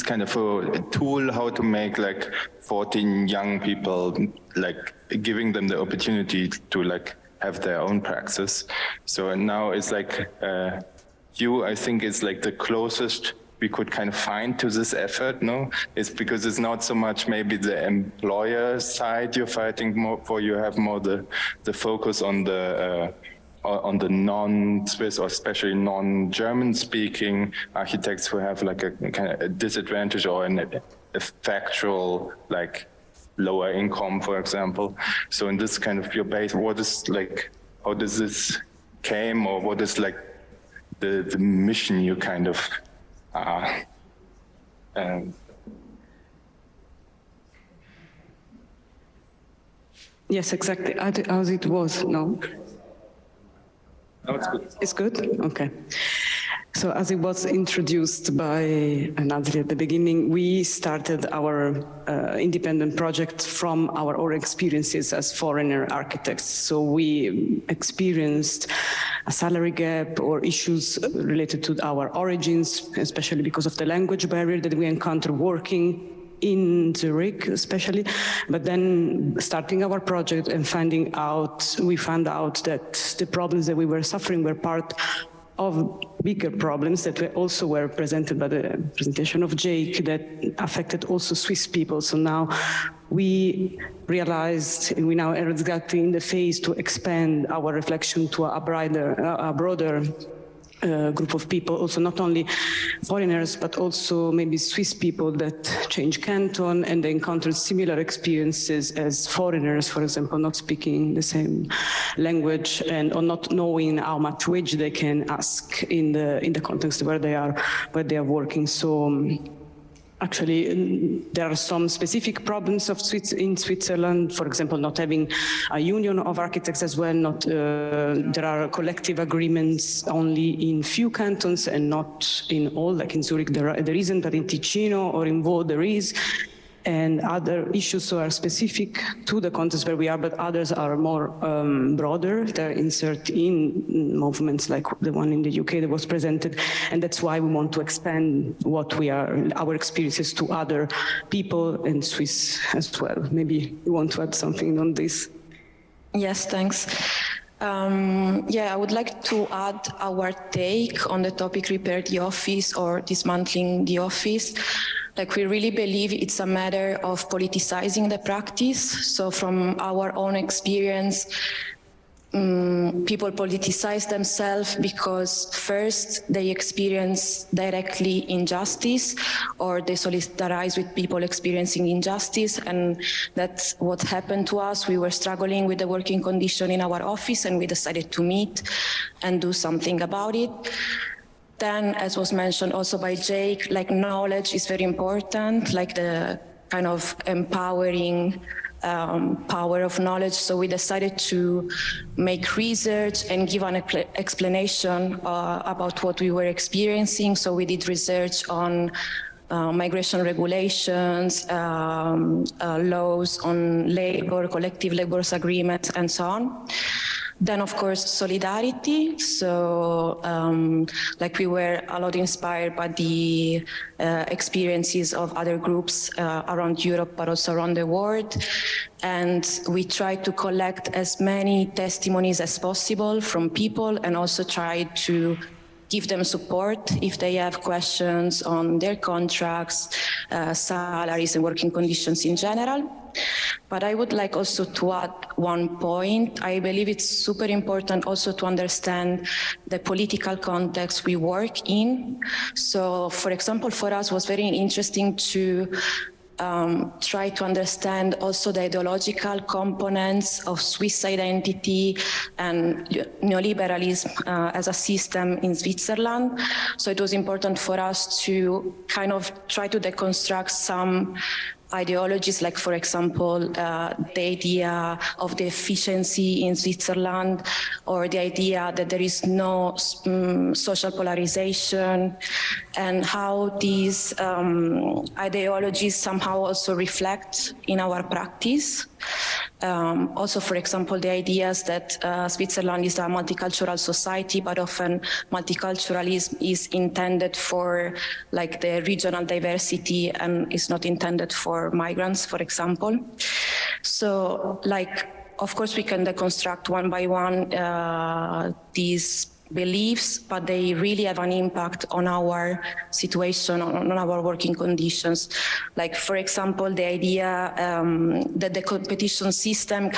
kind of a tool how to make like 14 young people, like giving them the opportunity to like have their own praxis. So now it's like I think it's like the closest we could kind of find to this effort, no? It's because it's not so much maybe the employer side you're fighting more for, you have more the focus on the non-Swiss or especially non-German speaking architects who have like a kind of a disadvantage or a factual like lower income, for example. So in this kind of your base, what is like, how does this came, or what is like the mission you kind of Yes, exactly. As it was, no? No, it's good. It's good? Okay. So as it was introduced by Nazri at the beginning, we started our independent project from our own experiences as foreigner architects. So we experienced a salary gap or issues related to our origins, especially because of the language barrier that we encounter working in Zurich especially, but then starting our project and we found out that the problems that we were suffering were part of bigger problems that also were presented by the presentation of Jake that affected also Swiss people. So now we realized, we now are exactly in the phase to expand our reflection to a broader group of people, also not only foreigners, but also maybe Swiss people that change canton and they encountered similar experiences as foreigners, for example, not speaking the same language or not knowing how much wage they can ask in the context where they are working. So actually, there are some specific problems in Switzerland, for example, not having a union of architects as well. There are collective agreements only in few cantons and not in all, like in Zurich there isn't, but in Ticino or in Vaud there is. And other issues are specific to the context where we are, but others are more broader. They're inserted in movements like the one in the UK that was presented. And that's why we want to expand our experiences to other people and Swiss as well. Maybe you want to add something on this? Yes, thanks. I would like to add our take on the topic repair the office or dismantling the office. Like, we really believe it's a matter of politicizing the practice. So from our own experience, people politicize themselves because first they experience directly injustice or they solidarize with people experiencing injustice, and that's what happened to us. We were struggling with the working condition in our office and we decided to meet and do something about it. Then, as was mentioned also by Jake, like, knowledge is very important, like the kind of empowering power of knowledge. So we decided to make research and give an explanation about what we were experiencing. So we did research on migration regulations, laws on labor, collective labor agreements, and so on. Then, of course, solidarity. So, like, we were a lot inspired by the experiences of other groups around Europe, but also around the world. And we tried to collect as many testimonies as possible from people and also tried to give them support if they have questions on their contracts, salaries, and working conditions in general. But I would like also to add one point. I believe it's super important also to understand the political context we work in. So, for example, for us, it was very interesting to try to understand also the ideological components of Swiss identity and neoliberalism as a system in Switzerland. So it was important for us to kind of try to deconstruct some ideologies, like, for example, the idea of the efficiency in Switzerland, or the idea that there is no social polarization, and how these ideologies somehow also reflect in our practice. Also, for example, the ideas that Switzerland is a multicultural society, but often multiculturalism is intended for like the regional diversity and is not intended for migrants, for example. So, like, of course, we can deconstruct one by one these beliefs, but they really have an impact on our situation, on our working conditions. Like, for example, the idea that the competition system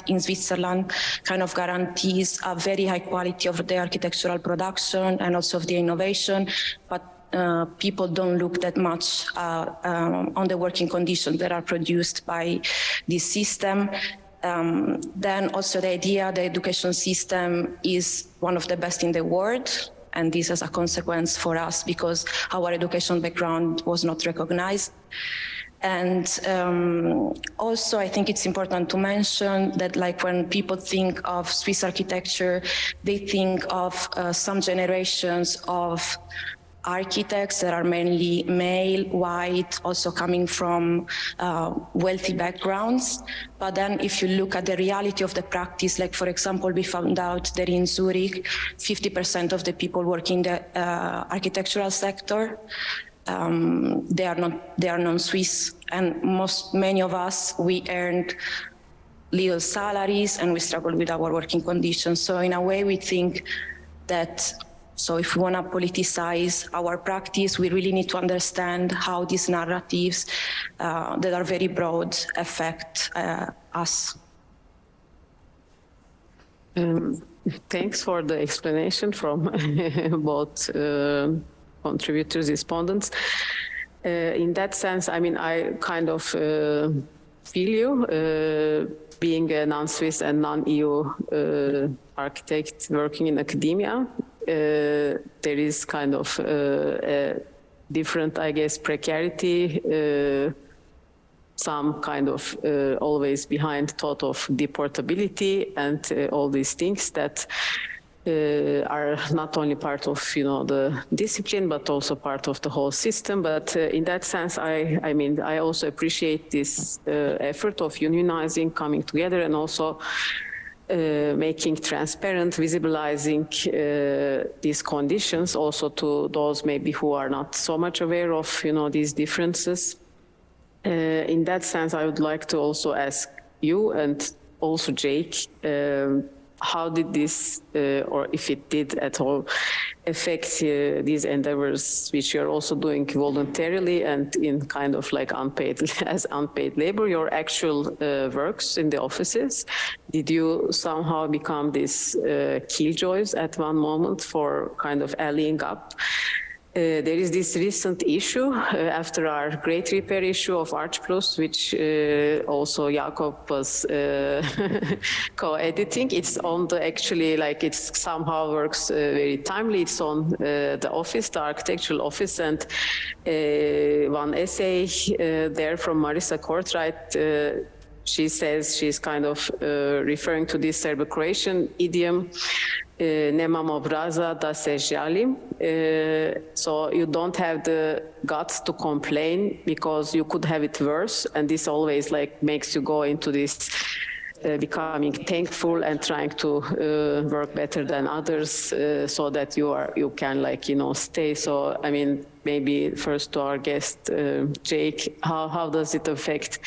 in Switzerland kind of guarantees a very high quality of the architectural production and also of the innovation, but people don't look that much on the working conditions that are produced by this system. Then also the idea the education system is one of the best in the world, and this is a consequence for us because our education background was not recognized. And also I think it's important to mention that, like, when people think of Swiss architecture, they think of some generations of architects that are mainly male, white, also coming from wealthy backgrounds. But then if you look at the reality of the practice, like, for example, we found out that in Zurich, 50% of the people working in the architectural sector, they are non-Swiss, and many of us, we earned little salaries and we struggle with our working conditions. So in a way, we think that, so if we want to politicize our practice, we really need to understand how these narratives that are very broad affect us. Thanks for the explanation from both contributors, respondents. In that sense, I mean, I kind of feel you, being a non-Swiss and non-EU architect working in academia. There is kind of a different, I guess, precarity, some kind of always behind thought of deportability and all these things that are not only part of, you know, the discipline, but also part of the whole system. But in that sense, I mean, I also appreciate this effort of unionizing, coming together, and also making transparent, visibilizing these conditions also to those maybe who are not so much aware of, you know, these differences. In that sense, I would like to also ask you and also Jake, how did this, or if it did at all, affect these endeavors which you're also doing voluntarily and in kind of like unpaid, as unpaid labor, your actual works in the offices? Did you somehow become these killjoys at one moment for kind of allying up? There is this recent issue after our great repair issue of Arch Plus, which also Jakob was co-editing. It's on the, actually, like, it's somehow works very timely. It's on the office, the architectural office, and one essay there from Marisa Kortright, she says she's kind of referring to this Serbo-Croatian idiom, nemam obraza da se žalim. So you don't have the guts to complain because you could have it worse, and this always like makes you go into this becoming thankful and trying to work better than others, so that you can, like, you know, stay. So I mean, maybe first to our guest, Jake, how does it affect?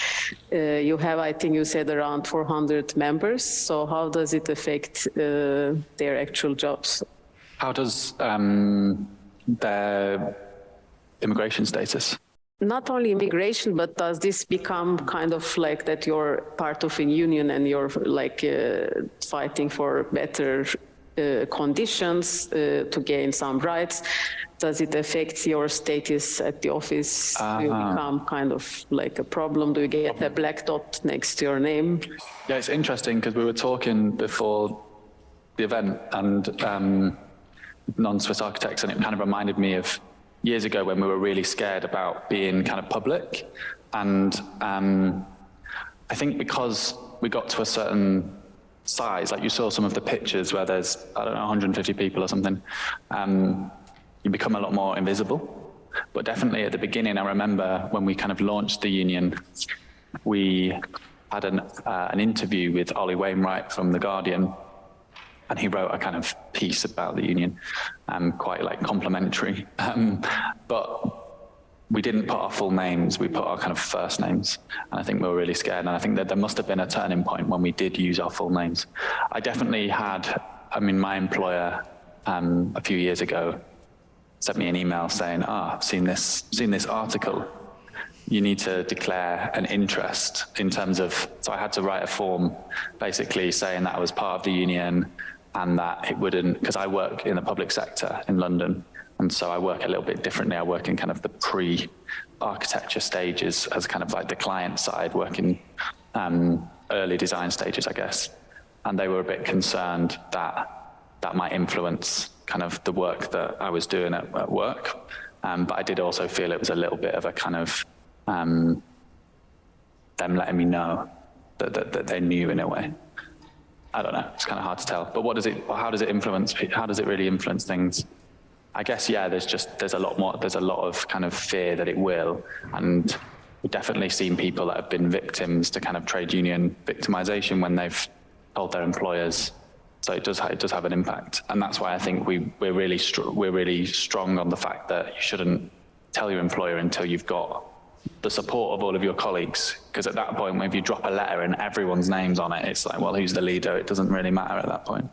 You have, I think you said, around 400 members. So how does it affect their actual jobs? How does their immigration status? Not only immigration, but does this become kind of like that you're part of a union and you're like fighting for better conditions to gain some rights? Does it affect your status at the office? Do you become kind of like a problem? Do you get a black dot next to your name? Yeah, it's interesting because we were talking before the event and non-Swiss architects, and it kind of reminded me of years ago when we were really scared about being kind of public. And I think because we got to a certain size, like you saw some of the pictures where there's, I don't know, 150 people or something, you become a lot more invisible. But definitely at the beginning, I remember when we kind of launched the union, we had an interview with Ollie Wainwright from The Guardian, and he wrote a kind of piece about the union, quite like complimentary. But we didn't put our full names, we put our kind of first names. And I think we were really scared. And I think that there must have been a turning point when we did use our full names. I definitely had, I mean, my employer a few years ago sent me an email saying, I've seen this article. You need to declare an interest in terms of, so I had to write a form basically saying that I was part of the union and that it wouldn't, because I work in the public sector in London. And so I work a little bit differently. I work in kind of the pre-architecture stages as kind of like the client side, working early design stages, I guess. And they were a bit concerned that that might influence kind of the work that I was doing at work. But I did also feel it was a little bit of a kind of them letting me know that they knew in a way. I don't know, it's kind of hard to tell. But how does it really influence things? I guess, yeah, there's a lot of kind of fear that it will. And we've definitely seen people that have been victims to kind of trade union victimization when they've told their employers. So it does have an impact. And that's why I think we're really strong on the fact that you shouldn't tell your employer until you've got the support of all of your colleagues. Because at that point, if you drop a letter and everyone's name's on it, it's like, well, who's the leader? It doesn't really matter at that point.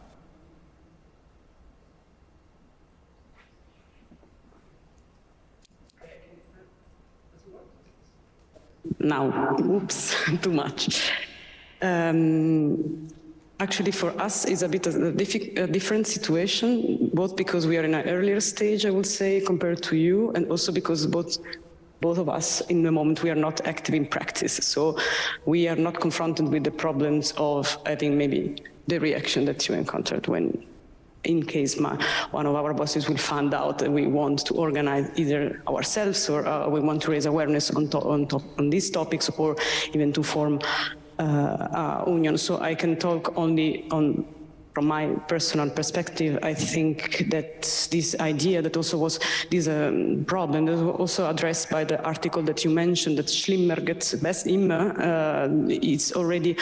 Now, oops, too much. Actually, for us, it's a bit of a different situation, both because we are in an earlier stage, I would say, compared to you, and also because both of us, in the moment, we are not active in practice. So we are not confronted with the problems of, I think, maybe the reaction that you encountered when, in case one of our bosses will find out that we want to organize either ourselves or we want to raise awareness on these topics, or even to form union. So I can talk only from my personal perspective. I think that this idea that also was this problem that was also addressed by the article that you mentioned, that schlimmer gets best immer, it's already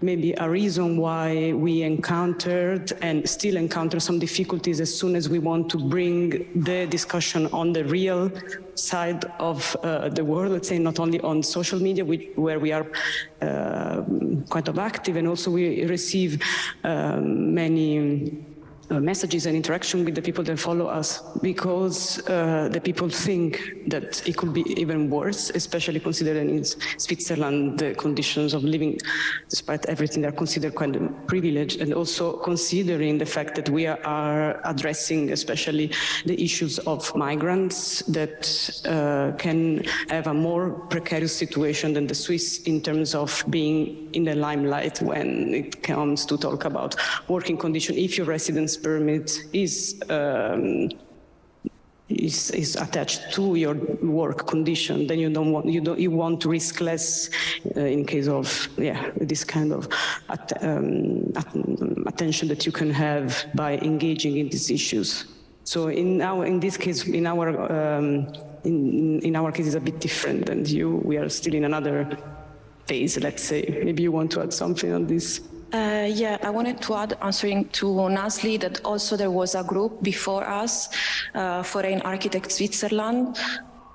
maybe a reason why we encountered and still encounter some difficulties as soon as we want to bring the discussion on the real side of the world, let's say, not only on social media, where we are quite active, and also we receive many messages and interaction with the people that follow us, because the people think that it could be even worse, especially considering in Switzerland the conditions of living, despite everything, they're considered quite a privilege, and also considering the fact that we are addressing especially the issues of migrants that can have a more precarious situation than the Swiss in terms of being in the limelight when it comes to talk about working conditions. If your residence permit is attached to your work condition, then you want to risk less in case of this kind of attention that you can have by engaging in these issues. So in this case, in our case, it's a bit different than you. We are still in another phase, let's say. Maybe you want to add something on this. Yeah, I wanted to add, answering to Nasli, that also there was a group before us, Foreign Architects Switzerland.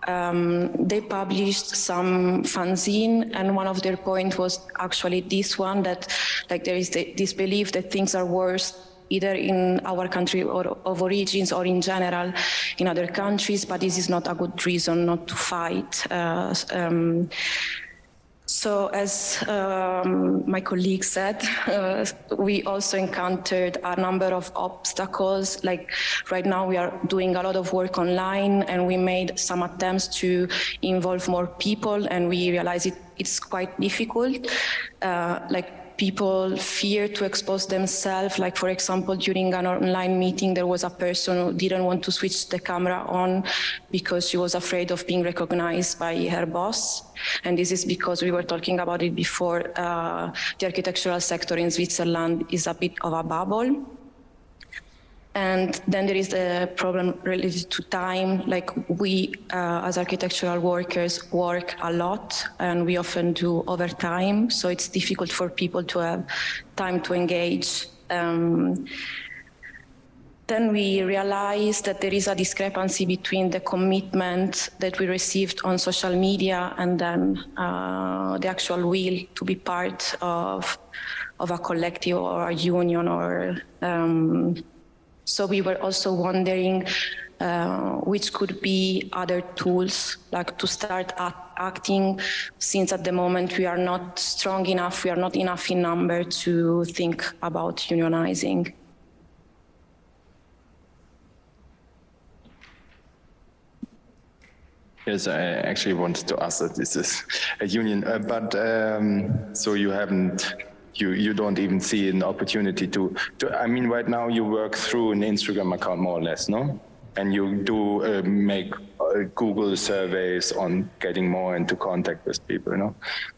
They published some fanzine, and one of their points was actually this one, that like there is this belief that things are worse either in our country or of origins or in general in other countries, but this is not a good reason not to fight. So as my colleague said, we also encountered a number of obstacles. Like right now we are doing a lot of work online, and we made some attempts to involve more people, and we realized it's quite difficult. Like people fear to expose themselves. Like, for example, during an online meeting, there was a person who didn't want to switch the camera on because she was afraid of being recognized by her boss. And this is because we were talking about it before, the architectural sector in Switzerland is a bit of a bubble. And then there is the problem related to time. Like we, as architectural workers, work a lot, and we often do overtime. So it's difficult for people to have time to engage. Then we realized that there is a discrepancy between the commitment that we received on social media and then the actual will to be part of a collective or a union or so we were also wondering which could be other tools, like to start acting, since at the moment we are not strong enough, we are not enough in number to think about unionizing. Yes, I actually wanted to ask that this is a union, but so you haven't. You don't even see an opportunity to, I mean, right now you work through an Instagram account more or less, no? And you do make Google surveys on getting more into contact with people, you know?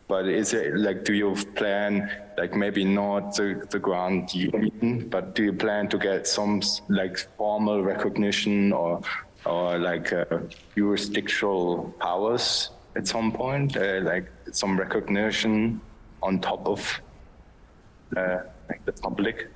But is it like, do you plan, like maybe not the grand union, but do you plan to get some like formal recognition or like jurisdictional powers at some point, like some recognition on top of like the public?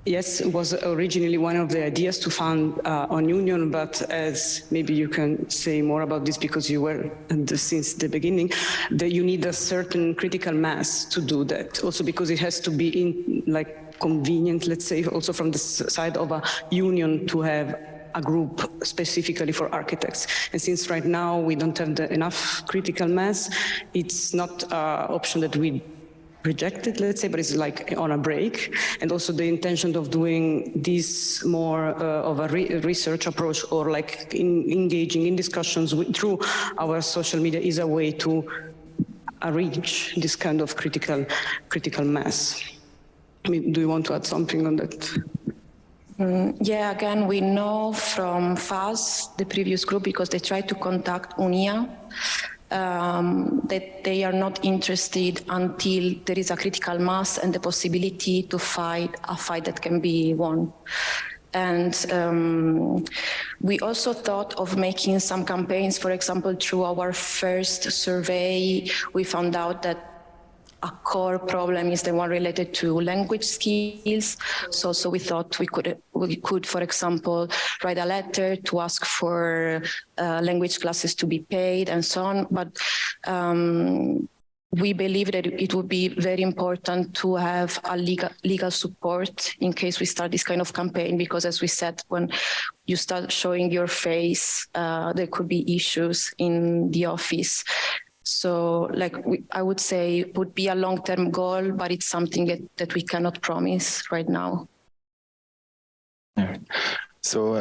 Yes, it was originally one of the ideas to found on union, but as maybe you can say more about this because you were since the beginning, that you need a certain critical mass to do that. Also because it has to be in like convenient, let's say, also from the side of a union to have a group specifically for architects. And since right now we don't have enough critical mass, it's not an option that we rejected, let's say, but it's like on a break. And also the intention of doing this more of a research approach or like engaging in discussions through our social media is a way to reach this kind of critical mass. I mean, do you want to add something on that? Yeah, again, we know from FAS, the previous group, because they tried to contact UNIA, that they are not interested until there is a critical mass and the possibility to fight a fight that can be won. And we also thought of making some campaigns. For example, through our first survey, we found out that a core problem is the one related to language skills. So we thought we could, for example, write a letter to ask for language classes to be paid and so on. But we believe that it would be very important to have a legal support in case we start this kind of campaign, because as we said, when you start showing your face, there could be issues in the office. So like I would say it would be a long-term goal, but it's something that we cannot promise right now. Yeah. So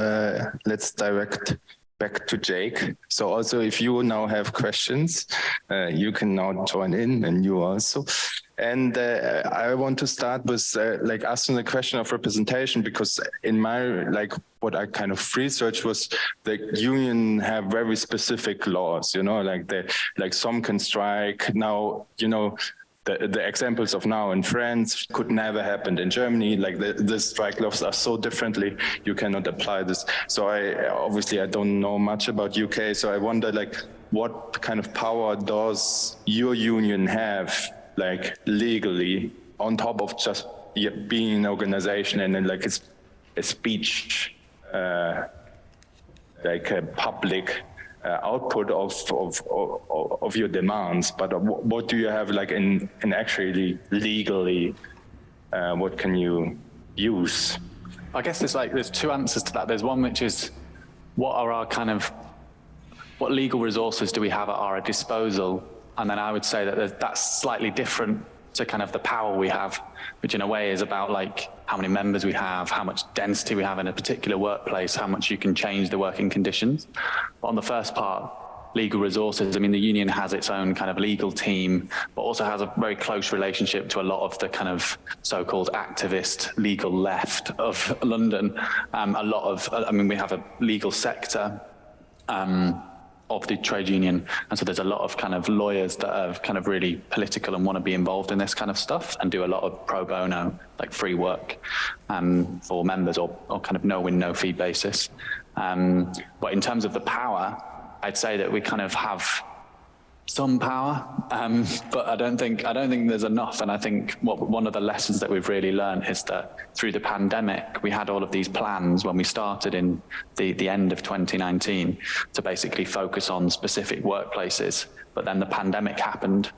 let's direct back to Jake. So also if you now have questions, you can now join in, and you also. And I want to start with like asking the question of representation, because in my, like what I kind of researched was the union have very specific laws, you know, like some can strike now, you know, the examples of now in France could never happen in Germany. Like the strike laws are so differently, you cannot apply this. So I don't know much about UK. So I wonder like what kind of power does your union have, like legally, on top of just being an organization and then like a speech, like a public output of your demands, but what do you have like in actually legally, what can you use? I guess there's two answers to that. There's one which is what legal resources do we have at our disposal And then I would say that that's slightly different to kind of the power we have, which in a way is about like how many members we have, how much density we have in a particular workplace, how much you can change the working conditions. But on the first part, legal resources, I mean, the union has its own kind of legal team, but also has a very close relationship to a lot of the kind of so-called activist legal left of London. We have a legal sector of the trade union. And so there's a lot of kind of lawyers that are kind of really political and want to be involved in this kind of stuff and do a lot of pro bono, like free work for members or kind of no-win, no-fee basis. But in terms of the power, I'd say that we kind of have some power, but I don't think there's enough. And I think one of the lessons that we've really learned is that through the pandemic, we had all of these plans when we started in the end of 2019 to basically focus on specific workplaces. But then the pandemic happened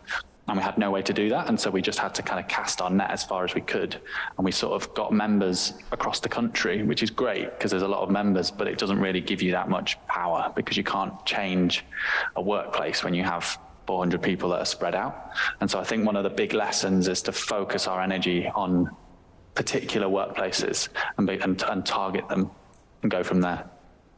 and we had no way to do that. And so we just had to kind of cast our net as far as we could. And we sort of got members across the country, which is great because there's a lot of members, but it doesn't really give you that much power because you can't change a workplace when you have 400 people that are spread out. And so I think one of the big lessons is to focus our energy on particular workplaces and target them and go from there.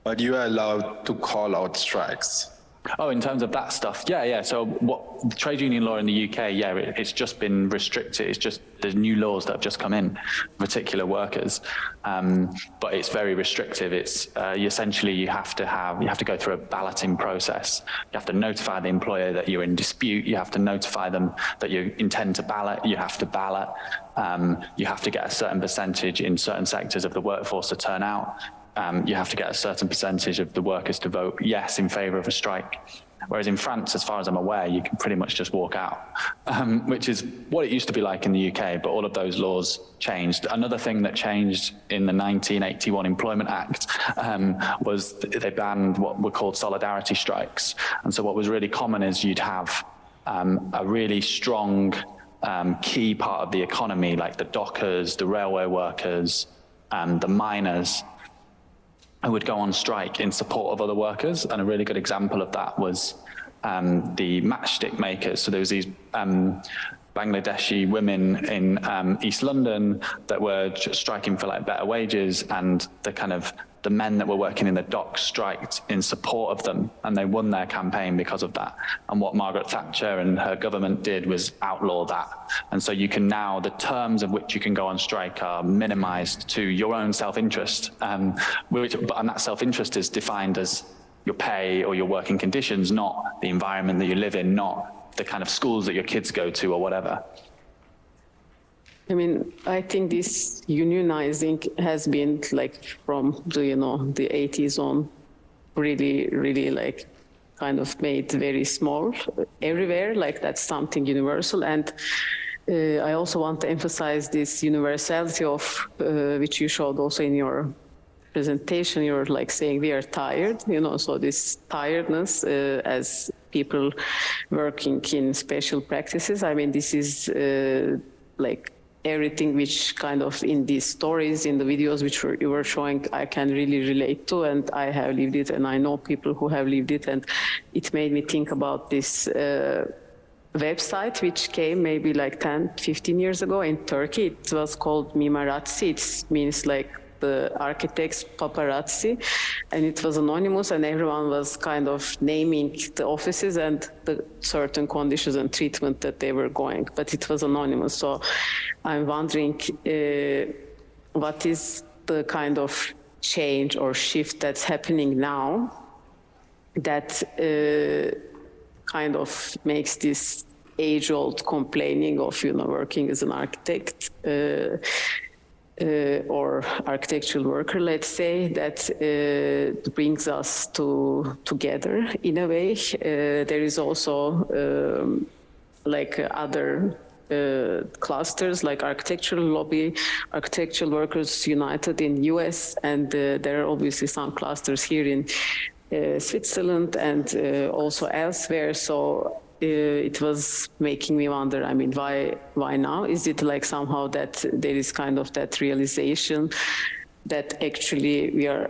But you are allowed to call out strikes. Oh, in terms of that stuff, yeah. So what trade union law in the UK, it's just been restricted. It's just there's new laws that have just come in for particular workers, but it's very restrictive. It's you have to go through a balloting process. You have to notify the employer that you're in dispute. You have to notify them that you intend to ballot. You have to ballot. You have to get a certain percentage in certain sectors of the workforce to turn out. You have to get a certain percentage of the workers to vote yes in favour of a strike. Whereas in France, as far as I'm aware, you can pretty much just walk out, which is what it used to be like in the UK, but all of those laws changed. Another thing that changed in the 1981 Employment Act was they banned what were called solidarity strikes. And so what was really common is you'd have a really strong key part of the economy, like the dockers, the railway workers, the miners, who would go on strike in support of other workers. And a really good example of that was the matchstick makers. So there was these Bangladeshi women in East London that were striking for like better wages, and the men that were working in the docks striked in support of them, and they won their campaign because of that. And what Margaret Thatcher and her government did was outlaw that. And so you can now, the terms of which you can go on strike are minimized to your own self-interest, and that self-interest is defined as your pay or your working conditions, not the environment that you live in, not the kind of schools that your kids go to or whatever. I mean, I think this unionizing has been like from the 80s on, really like kind of made very small everywhere, like that's something universal. And I also want to emphasize this universality of, which you showed also in your presentation. You're like saying we are tired, so this tiredness as people working in special practices. I mean, this is like everything which kind of in these stories, in the videos which you were showing, I can really relate to, and I have lived it, and I know people who have lived it, and it made me think about this website which came maybe like 10, 15 years ago in Turkey. It was called Mimaratsi. It means like the architect's paparazzi, and it was anonymous, and everyone was kind of naming the offices and the certain conditions and treatment that they were going, but it was anonymous. So I'm wondering what is the kind of change or shift that's happening now that kind of makes this age-old complaining of working as an architect or architectural worker, let's say, that brings us together in a way. There is also like other clusters like architectural lobby, Architectural Workers United in US, and there are obviously some clusters here in Switzerland and also elsewhere. So it was making me wonder, I mean, why now? Is it like somehow that there is kind of that realization that actually we are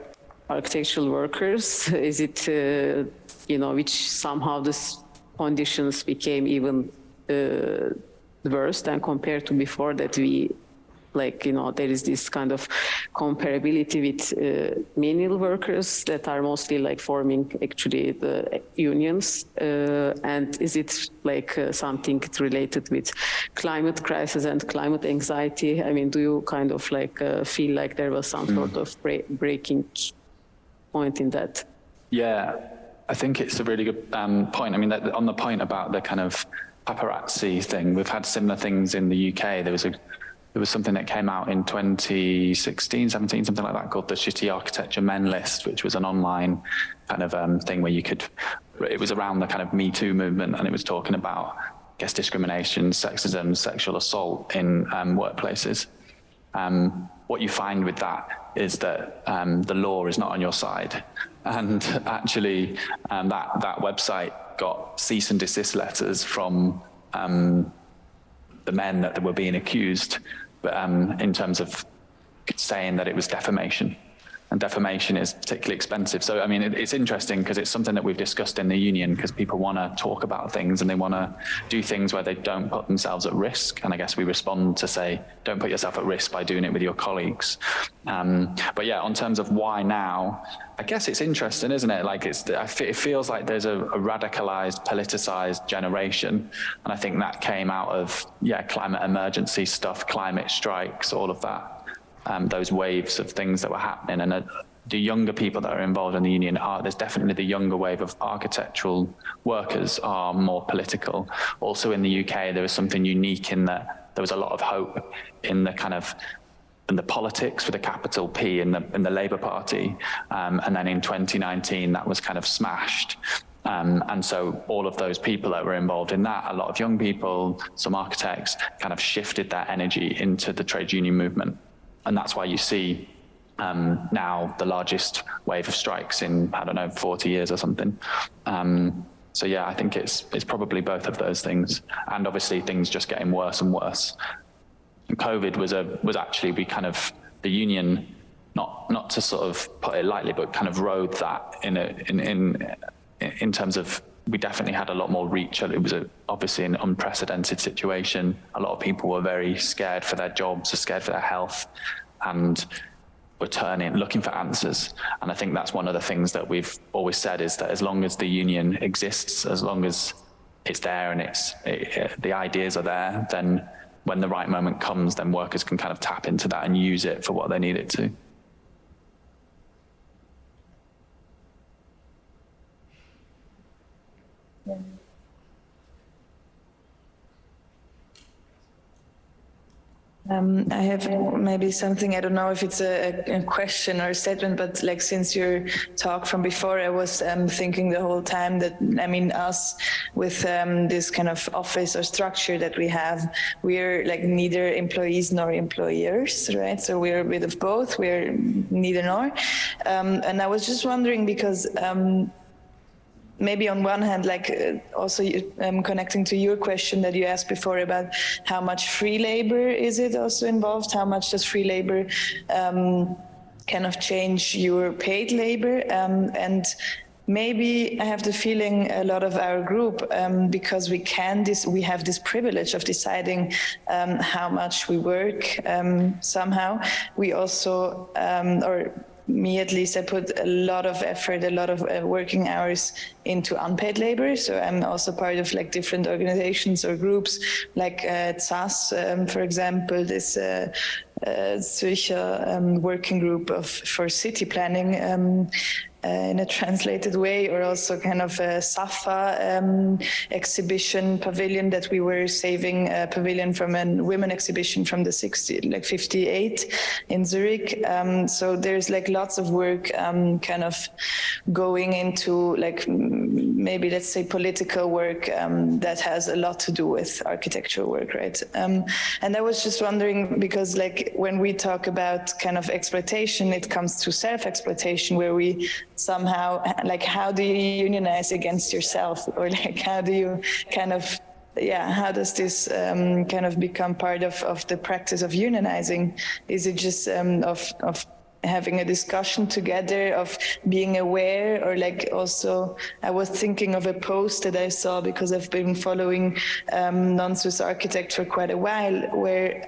architectural workers? Is it, which somehow this conditions became even worse than compared to before, that we, like, you know, there is this kind of comparability with menial workers that are mostly like forming actually the unions. And is it like something related with climate crisis and climate anxiety? I mean, do you kind of like feel like there was some sort of breaking point in that? Yeah, I think it's a really good point. I mean, on the point about the kind of paparazzi thing, we've had similar things in the UK. There was something that came out in 2016, 17, something like that, called the Shitty Architecture Men List, which was an online kind of thing where you could, it was around the kind of Me Too movement, and it was talking about, I guess, discrimination, sexism, sexual assault in workplaces. What you find with that is that the law is not on your side. And actually, that website got cease and desist letters from the men that were being accused, in terms of saying that it was defamation. And defamation is particularly expensive. So, I mean, it's interesting because it's something that we've discussed in the union, because people want to talk about things and they want to do things where they don't put themselves at risk. And I guess we respond to say, don't put yourself at risk by doing it with your colleagues. But yeah, on terms of why now, I guess it's interesting, isn't it? Like it feels like there's a radicalized, politicized generation. And I think that came out of, climate emergency stuff, climate strikes, all of that. Those waves of things that were happening, and the younger people that are involved in the union there's definitely the younger wave of architectural workers are more political. Also in the UK, there was something unique in that there was a lot of hope in the kind of in the politics with a capital P in the Labour Party, and then in 2019 that was kind of smashed. And so all of those people that were involved in that, a lot of young people, some architects, kind of shifted that energy into the trade union movement. And that's why you see now the largest wave of strikes in, 40 years or something. So yeah, I think it's probably both of those things. And obviously things just getting worse and worse. And COVID was actually, we kind of, the union, not to sort of put it lightly, but kind of rode that in terms of, we definitely had a lot more reach. It was obviously an unprecedented situation. A lot of people were very scared for their jobs, scared for their health, and were looking for answers. And I think that's one of the things that we've always said, is that as long as the union exists, as long as it's there and the ideas are there, then when the right moment comes, then workers can kind of tap into that and use it for what they need it to. Yeah. I have maybe something, I don't know if it's a question or a statement, but like since your talk from before, I was thinking the whole time that, I mean, us with this kind of office or structure that we have, we're like neither employees nor employers, right? So we're a bit of both, we're neither nor. And I was just wondering because maybe on one hand, like also connecting to your question that you asked before about how much free labor is it also involved? How much does free labor kind of change your paid labor? And maybe I have the feeling a lot of our group, because we have this privilege of deciding how much we work somehow. We also, or me at least, I put a lot of effort, a lot of working hours into unpaid labor. So I'm also part of like different organizations or groups, like SAS, for example, this Zürcher working group for city planning in a translated way, or also kind of a SAFA exhibition pavilion that we were saving, a pavilion from a women exhibition from the 58 in Zurich. So there's like lots of work kind of going into like maybe let's say political work that has a lot to do with architectural work, right? And I was just wondering, because like when we talk about kind of exploitation, it comes to self-exploitation, where we somehow, like, how do you unionize against yourself? Or like, how do you kind of, how does this kind of become part of the practice of unionizing? Is it just of having a discussion together, of being aware, or like also I was thinking of a post that I saw because I've been following non-Swiss architects for quite a while, where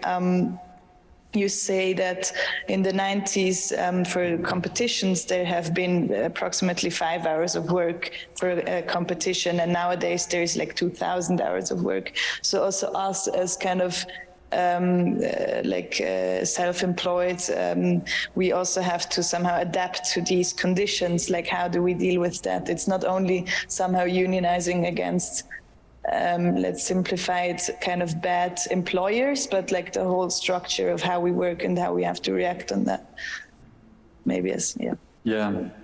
you say that in the 90s for competitions there have been approximately 5 hours of work for a competition, and nowadays there's like 2,000 hours of work. So also us as kind of self-employed, we also have to somehow adapt to these conditions. Like, how do we deal with that? It's not only somehow unionizing against, let's simplify it, kind of bad employers, but like the whole structure of how we work and how we have to react on that. Maybe as,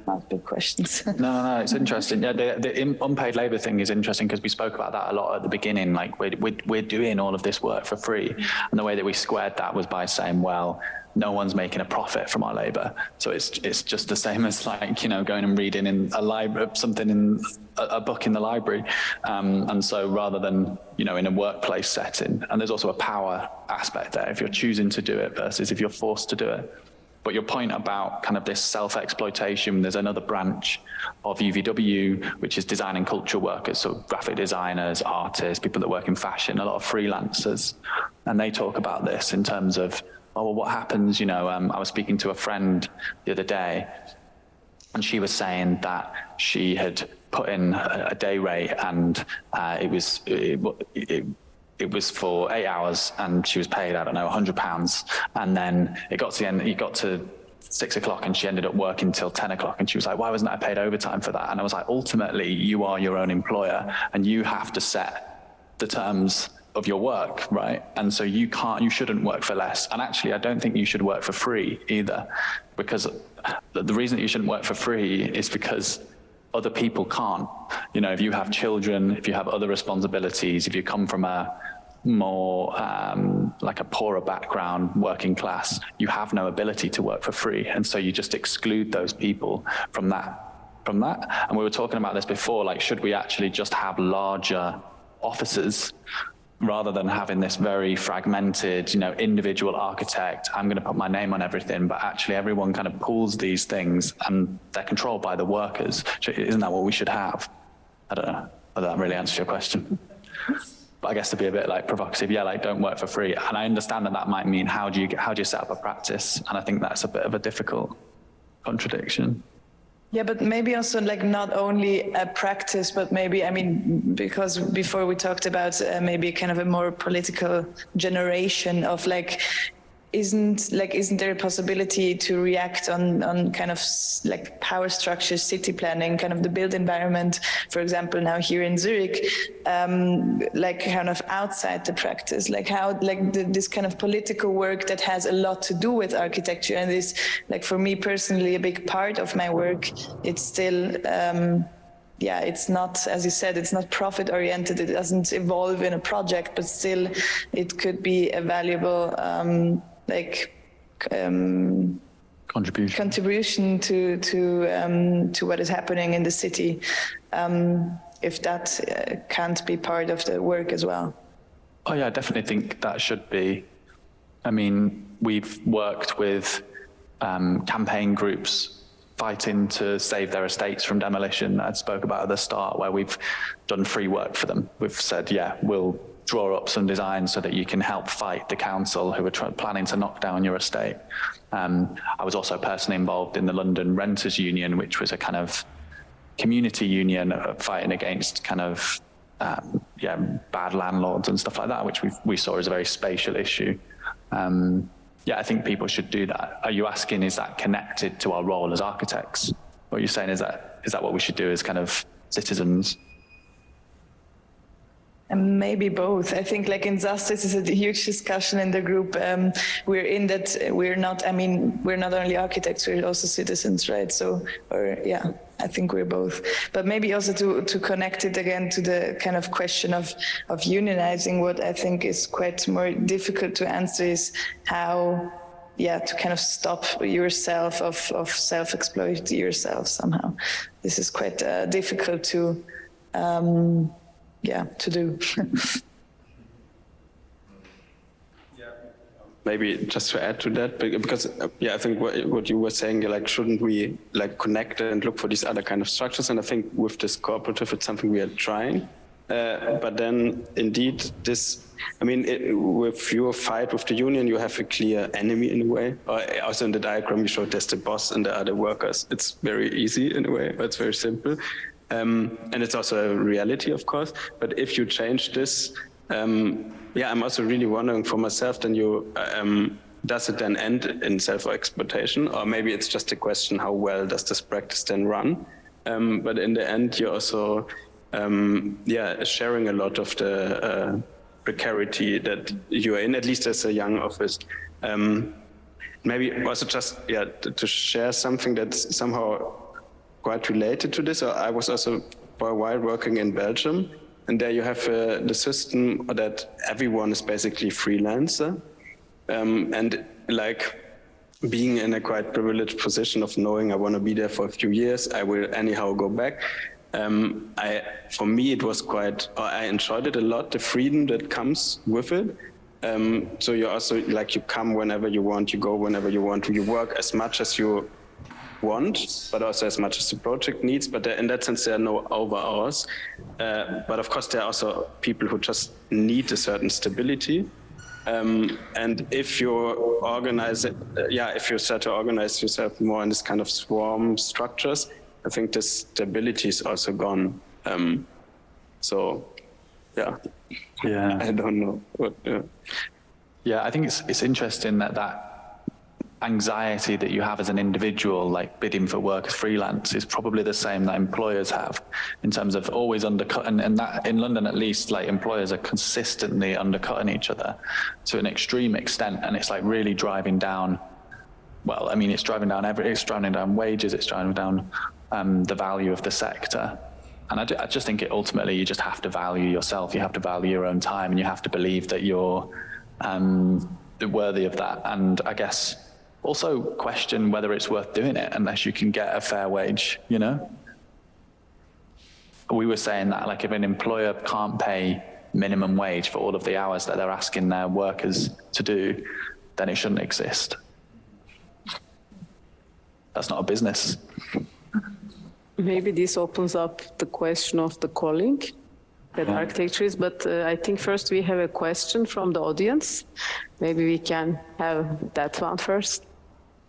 not big questions. No, it's interesting. Yeah, the unpaid labor thing is interesting because we spoke about that a lot at the beginning. Like we're doing all of this work for free, and the way that we squared that was by saying, well, no one's making a profit from our labor, so it's just the same as like, you know, going and reading in a library, something in a book in the library, and so rather than, you know, in a workplace setting, and there's also a power aspect there if you're choosing to do it versus if you're forced to do it. But your point about kind of this self-exploitation, there's another branch of UVW, which is design and culture workers, so graphic designers, artists, people that work in fashion, a lot of freelancers. And they talk about this in terms of, oh, well, what happens, you know, I was speaking to a friend the other day, and she was saying that she had put in a day rate, and it was for 8 hours, and she was paid, I don't know, £100. And then it got to the end, it got to 6 o'clock, and she ended up working till 10 o'clock. And she was like, why wasn't I paid overtime for that? And I was like, ultimately, you are your own employer, and you have to set the terms of your work, right? And so you shouldn't work for less. And actually, I don't think you should work for free either, because the reason that you shouldn't work for free is because other people can't. You know, if you have children, if you have other responsibilities, if you come from a more like a poorer background, working class, you have no ability to work for free. And so you just exclude those people from that. And we were talking about this before, like, should we actually just have larger offices rather than having this very fragmented, you know, individual architect, I'm going to put my name on everything, but actually everyone kind of pulls these things and they're controlled by the workers. Isn't that what we should have? I don't know whether that really answers your question. But I guess to be a bit like provocative, yeah, like don't work for free. And I understand that that might mean how do you set up a practice? And I think that's a bit of a difficult contradiction. Yeah, but maybe also like not only a practice, but maybe, I mean, because before we talked about maybe kind of a more political generation of like, isn't there a possibility to react on kind of like power structures, city planning, kind of the built environment, for example, now here in Zurich, like kind of outside the practice, like how, like this kind of political work that has a lot to do with architecture, and is like for me personally a big part of my work. It's still, yeah, it's not, as you said, it's not profit oriented. It doesn't evolve in a project, but still it could be a valuable contribution to what is happening in the city, if that can't be part of the work as well. Oh yeah, I definitely think that should be. I mean, we've worked with campaign groups fighting to save their estates from demolition that I spoke about at the start, where we've done free work for them. We've said, yeah, we'll draw up some designs so that you can help fight the council who are planning to knock down your estate. I was also personally involved in the London Renters Union, which was a kind of community union fighting against kind of bad landlords and stuff like that, which we saw as a very spatial issue. Yeah, I think people should do that. Are you asking, is that connected to our role as architects? What you're saying is that what we should do as kind of citizens? And maybe both. I think like in ZAS, this is a huge discussion in the group. We're in that we're not only architects, we're also citizens, right? So, I think we're both. But maybe also to connect it again to the kind of question of unionizing, what I think is quite more difficult to answer is how, to kind of stop yourself of self-exploit yourself somehow. This is quite difficult to do. maybe just to add to that, because I think what you were saying, like, shouldn't we like connect and look for these other kind of structures? And I think with this cooperative, it's something we are trying. But then indeed this, I mean, with your fight with the union, you have a clear enemy in a way. Also in the diagram you showed there's the boss and the other workers. It's very easy in a way, but it's very simple. And it's also a reality, of course. But if you change this, I'm also really wondering for myself, then does it then end in self-exploitation? Or maybe it's just a question, how well does this practice then run? But in the end, you're also, sharing a lot of the precarity that you're in, at least as a young office. Maybe also just, to share something that's somehow quite related to this. I was also for a while working in Belgium, and there you have the system that everyone is basically freelancer, and like being in a quite privileged position of knowing I want to be there for a few years, I will anyhow go back. For me, it was I enjoyed it a lot, the freedom that comes with it. So you also, like, you come whenever you want, you go whenever you want, you work as much as you want, but also as much as the project needs. But in that sense, there are no over hours. But of course, there are also people who just need a certain stability. And if you if you start to organize yourself more in this kind of swarm structures, I think the stability is also gone. I don't know. I think it's interesting that anxiety that you have as an individual, like bidding for work as freelance, is probably the same that employers have in terms of always undercut, and that in London at least, like, employers are consistently undercutting each other to an extreme extent, and it's like really driving down, well, I mean, it's driving down wages, it's driving down the value of the sector. And I just think ultimately you just have to value yourself, you have to value your own time, and you have to believe that you're worthy of that. And I guess also question whether it's worth doing it unless you can get a fair wage, you know? We were saying that, like, if an employer can't pay minimum wage for all of the hours that they're asking their workers to do, then it shouldn't exist. That's not a business. Maybe this opens up the question of the calling that architecture is, but I think first we have a question from the audience. Maybe we can have that one first.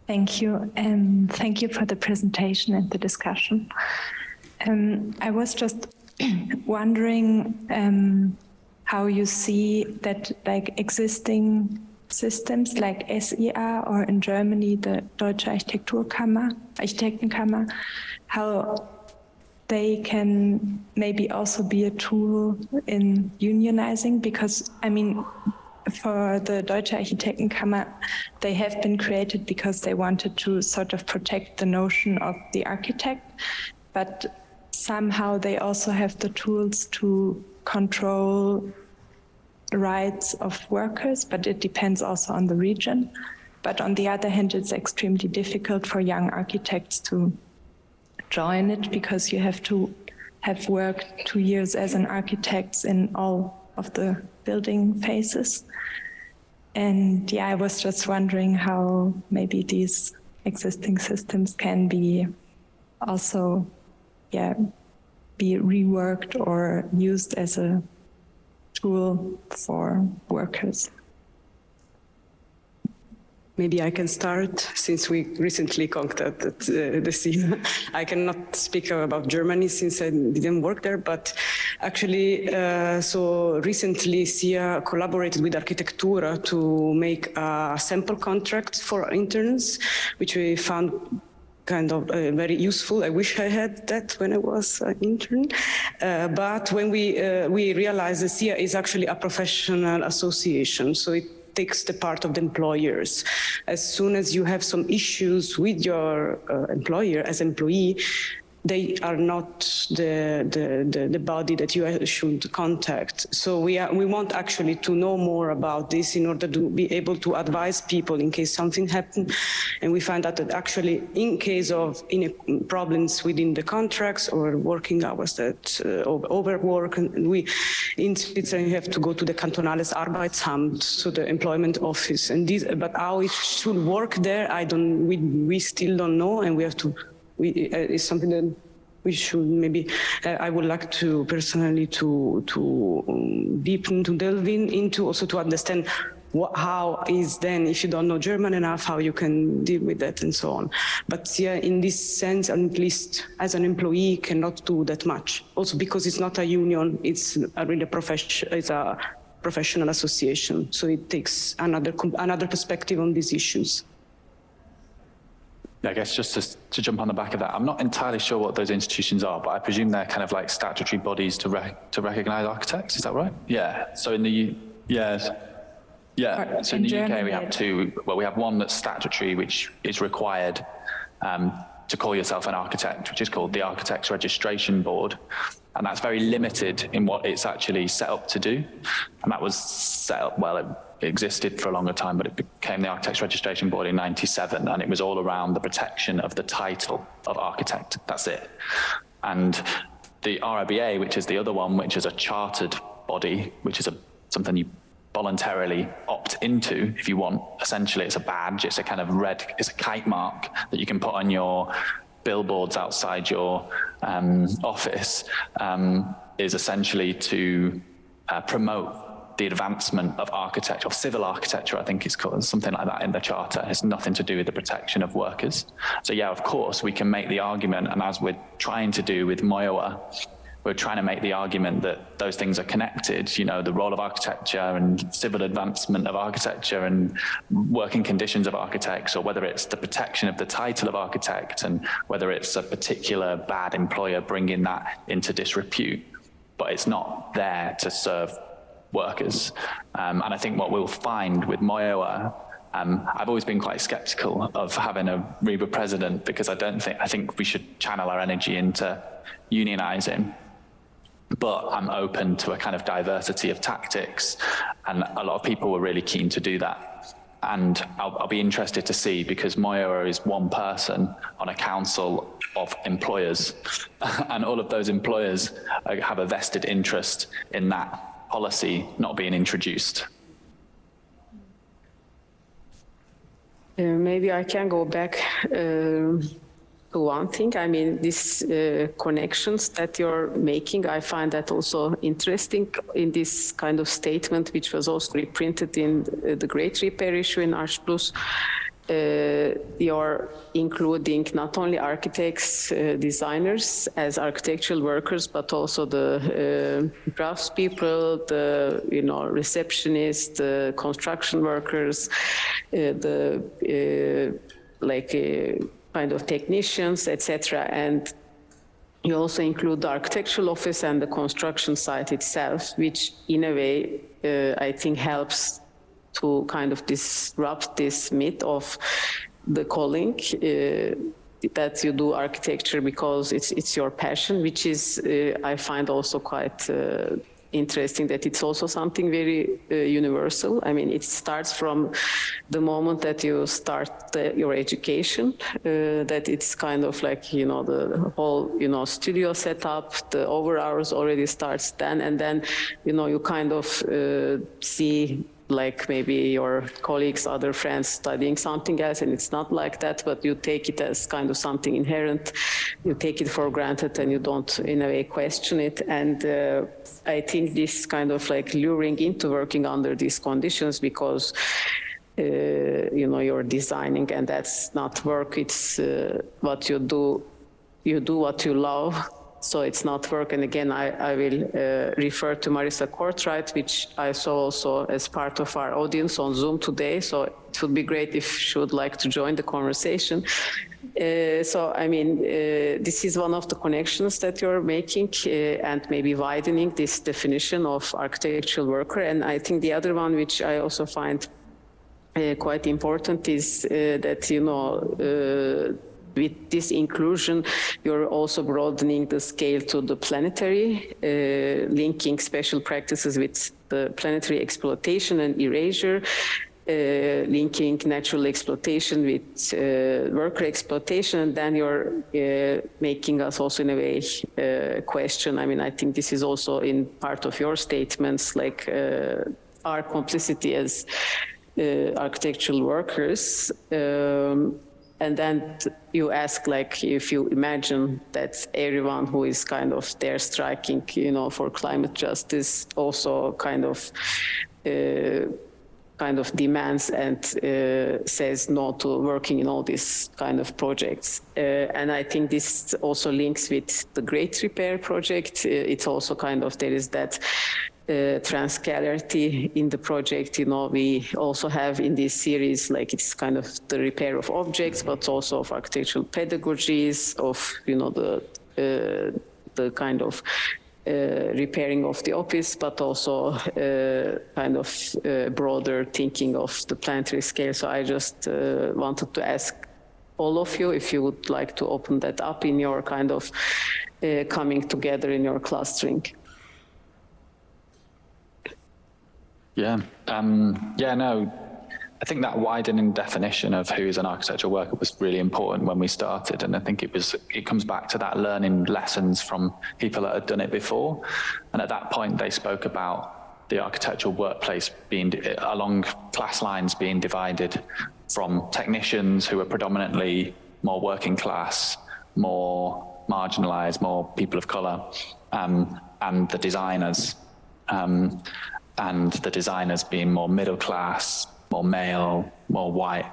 Thank you, and thank you for the presentation and the discussion. I was just wondering how you see that, like, existing systems like SIA, or in Germany the Deutsche Architektenkammer, how they can maybe also be a tool in unionizing, because, I mean, for the Deutsche Architektenkammer, they have been created because they wanted to sort of protect the notion of the architect, but somehow they also have the tools to control the rights of workers, but it depends also on the region. But on the other hand, it's extremely difficult for young architects to join it, because you have to have worked 2 years as an architect in all of the building phases. And I was just wondering how maybe these existing systems can be also be reworked or used as a tool for workers. Maybe I can start, since we recently conquered the scene. I cannot speak about Germany since I didn't work there, but actually, so recently SIA collaborated with Architektura to make a sample contract for interns, which we found kind of very useful. I wish I had that when I was an intern. But when we realized that SIA is actually a professional association, so it takes the part of the employers. As soon as you have some issues with your employer as employee, they are not the body that you should contact. So we want actually to know more about this in order to be able to advise people in case something happens. And we find out that actually in case of problems within the contracts or working hours that overwork, in Switzerland you have to go to the Kantonales Arbeitsamt, so the employment office. And but how it should work there, we still don't know, and we have to. It's something that we should maybe. I would like to personally to deepen, to delve into, also to understand how is then, if you don't know German enough, how you can deal with that and so on. But yeah, in this sense, at least as an employee, cannot do that much. Also because it's not a union, it's a really it's a professional association. So it takes another perspective on these issues. I guess just to jump on the back of that, I'm not entirely sure what those institutions are, but I presume they're kind of like statutory bodies to recognize architects. Is that right? Yeah. So in the So in the UK we have two. Well, we have one that's statutory, which is required to call yourself an architect, which is called the Architects Registration Board. And that's very limited in what it's actually set up to do. And that was set up, well, it existed for a longer time, but it became the Architects Registration Board in '97, and it was all around the protection of the title of architect. That's it. And the RIBA, which is the other one, which is a chartered body, which is something you voluntarily opt into if you want. Essentially, it's a badge. It's a kind of it's a kite mark that you can put on your billboards outside your office, is essentially to promote the advancement of architecture, of civil architecture, I think it's called, something like that in the charter. It's nothing to do with the protection of workers. So yeah, of course, we can make the argument, and as we're trying to do with Moyoa, we're trying to make the argument that those things are connected, you know, the role of architecture and civil advancement of architecture and working conditions of architects, or whether it's the protection of the title of architect and whether it's a particular bad employer bringing that into disrepute, but it's not there to serve workers. And I think what we'll find with Moyoa, I've always been quite skeptical of having a RIBA president, because I think we should channel our energy into unionizing. But I'm open to a kind of diversity of tactics, and a lot of people were really keen to do that. And I'll be interested to see, because Moyoa is one person on a council of employers, and all of those employers have a vested interest in that policy not being introduced. Maybe I can go back to one thing. I mean, these connections that you're making, I find that also interesting in this kind of statement, which was also reprinted in the Great Repair issue in Arch Plus. You're including not only architects, designers as architectural workers, but also the craftspeople, the receptionists, the construction workers, kind of technicians, etc. And you also include the architectural office and the construction site itself, which in a way I think helps to kind of disrupt this myth of the calling that you do architecture because it's your passion, which is I find also quite interesting, that it's also something very universal. I mean, it starts from the moment that you start your education, that it's kind of like, the whole, studio setup, the over hours already starts then, and then, you kind of see like maybe your colleagues, other friends studying something else, and it's not like that, but you take it as kind of something inherent. You take it for granted and you don't in a way question it. And I think this kind of like luring into working under these conditions, because you're designing and that's not work, it's what you do what you love. So it's not work. And again, I will refer to Marisa Courtright, which I saw also as part of our audience on Zoom today. So it would be great if she would like to join the conversation. So, I mean, this is one of the connections that you're making and maybe widening this definition of architectural worker. And I think the other one, which I also find quite important, is that, with this inclusion, you're also broadening the scale to the planetary, linking special practices with the planetary exploitation and erasure, linking natural exploitation with worker exploitation, and then you're making us also in a way question. I mean, I think this is also in part of your statements, like our complicity as architectural workers. And then you ask, like, if you imagine that everyone who is kind of there striking, you know, for climate justice also kind of demands and says no to working in all these kind of projects. And I think this also links with the Great Repair project. It's also kind of, there is that transcalarity in the project. You know, we also have in this series, like, it's kind of the repair of objects, but also of architectural pedagogies, of, you know, the kind of repairing of the office, but also kind of broader thinking of the planetary scale. So I just wanted to ask all of you if you would like to open that up in your kind of coming together in your clustering. Yeah, no, I think that widening definition of who's an architectural worker was really important when we started, and I think it comes back to that learning lessons from people that had done it before. And at that point, they spoke about the architectural workplace being along class lines, being divided from technicians who are predominantly more working class, more marginalized, more people of color, and the designers. And the designers being more middle class, more male, more white.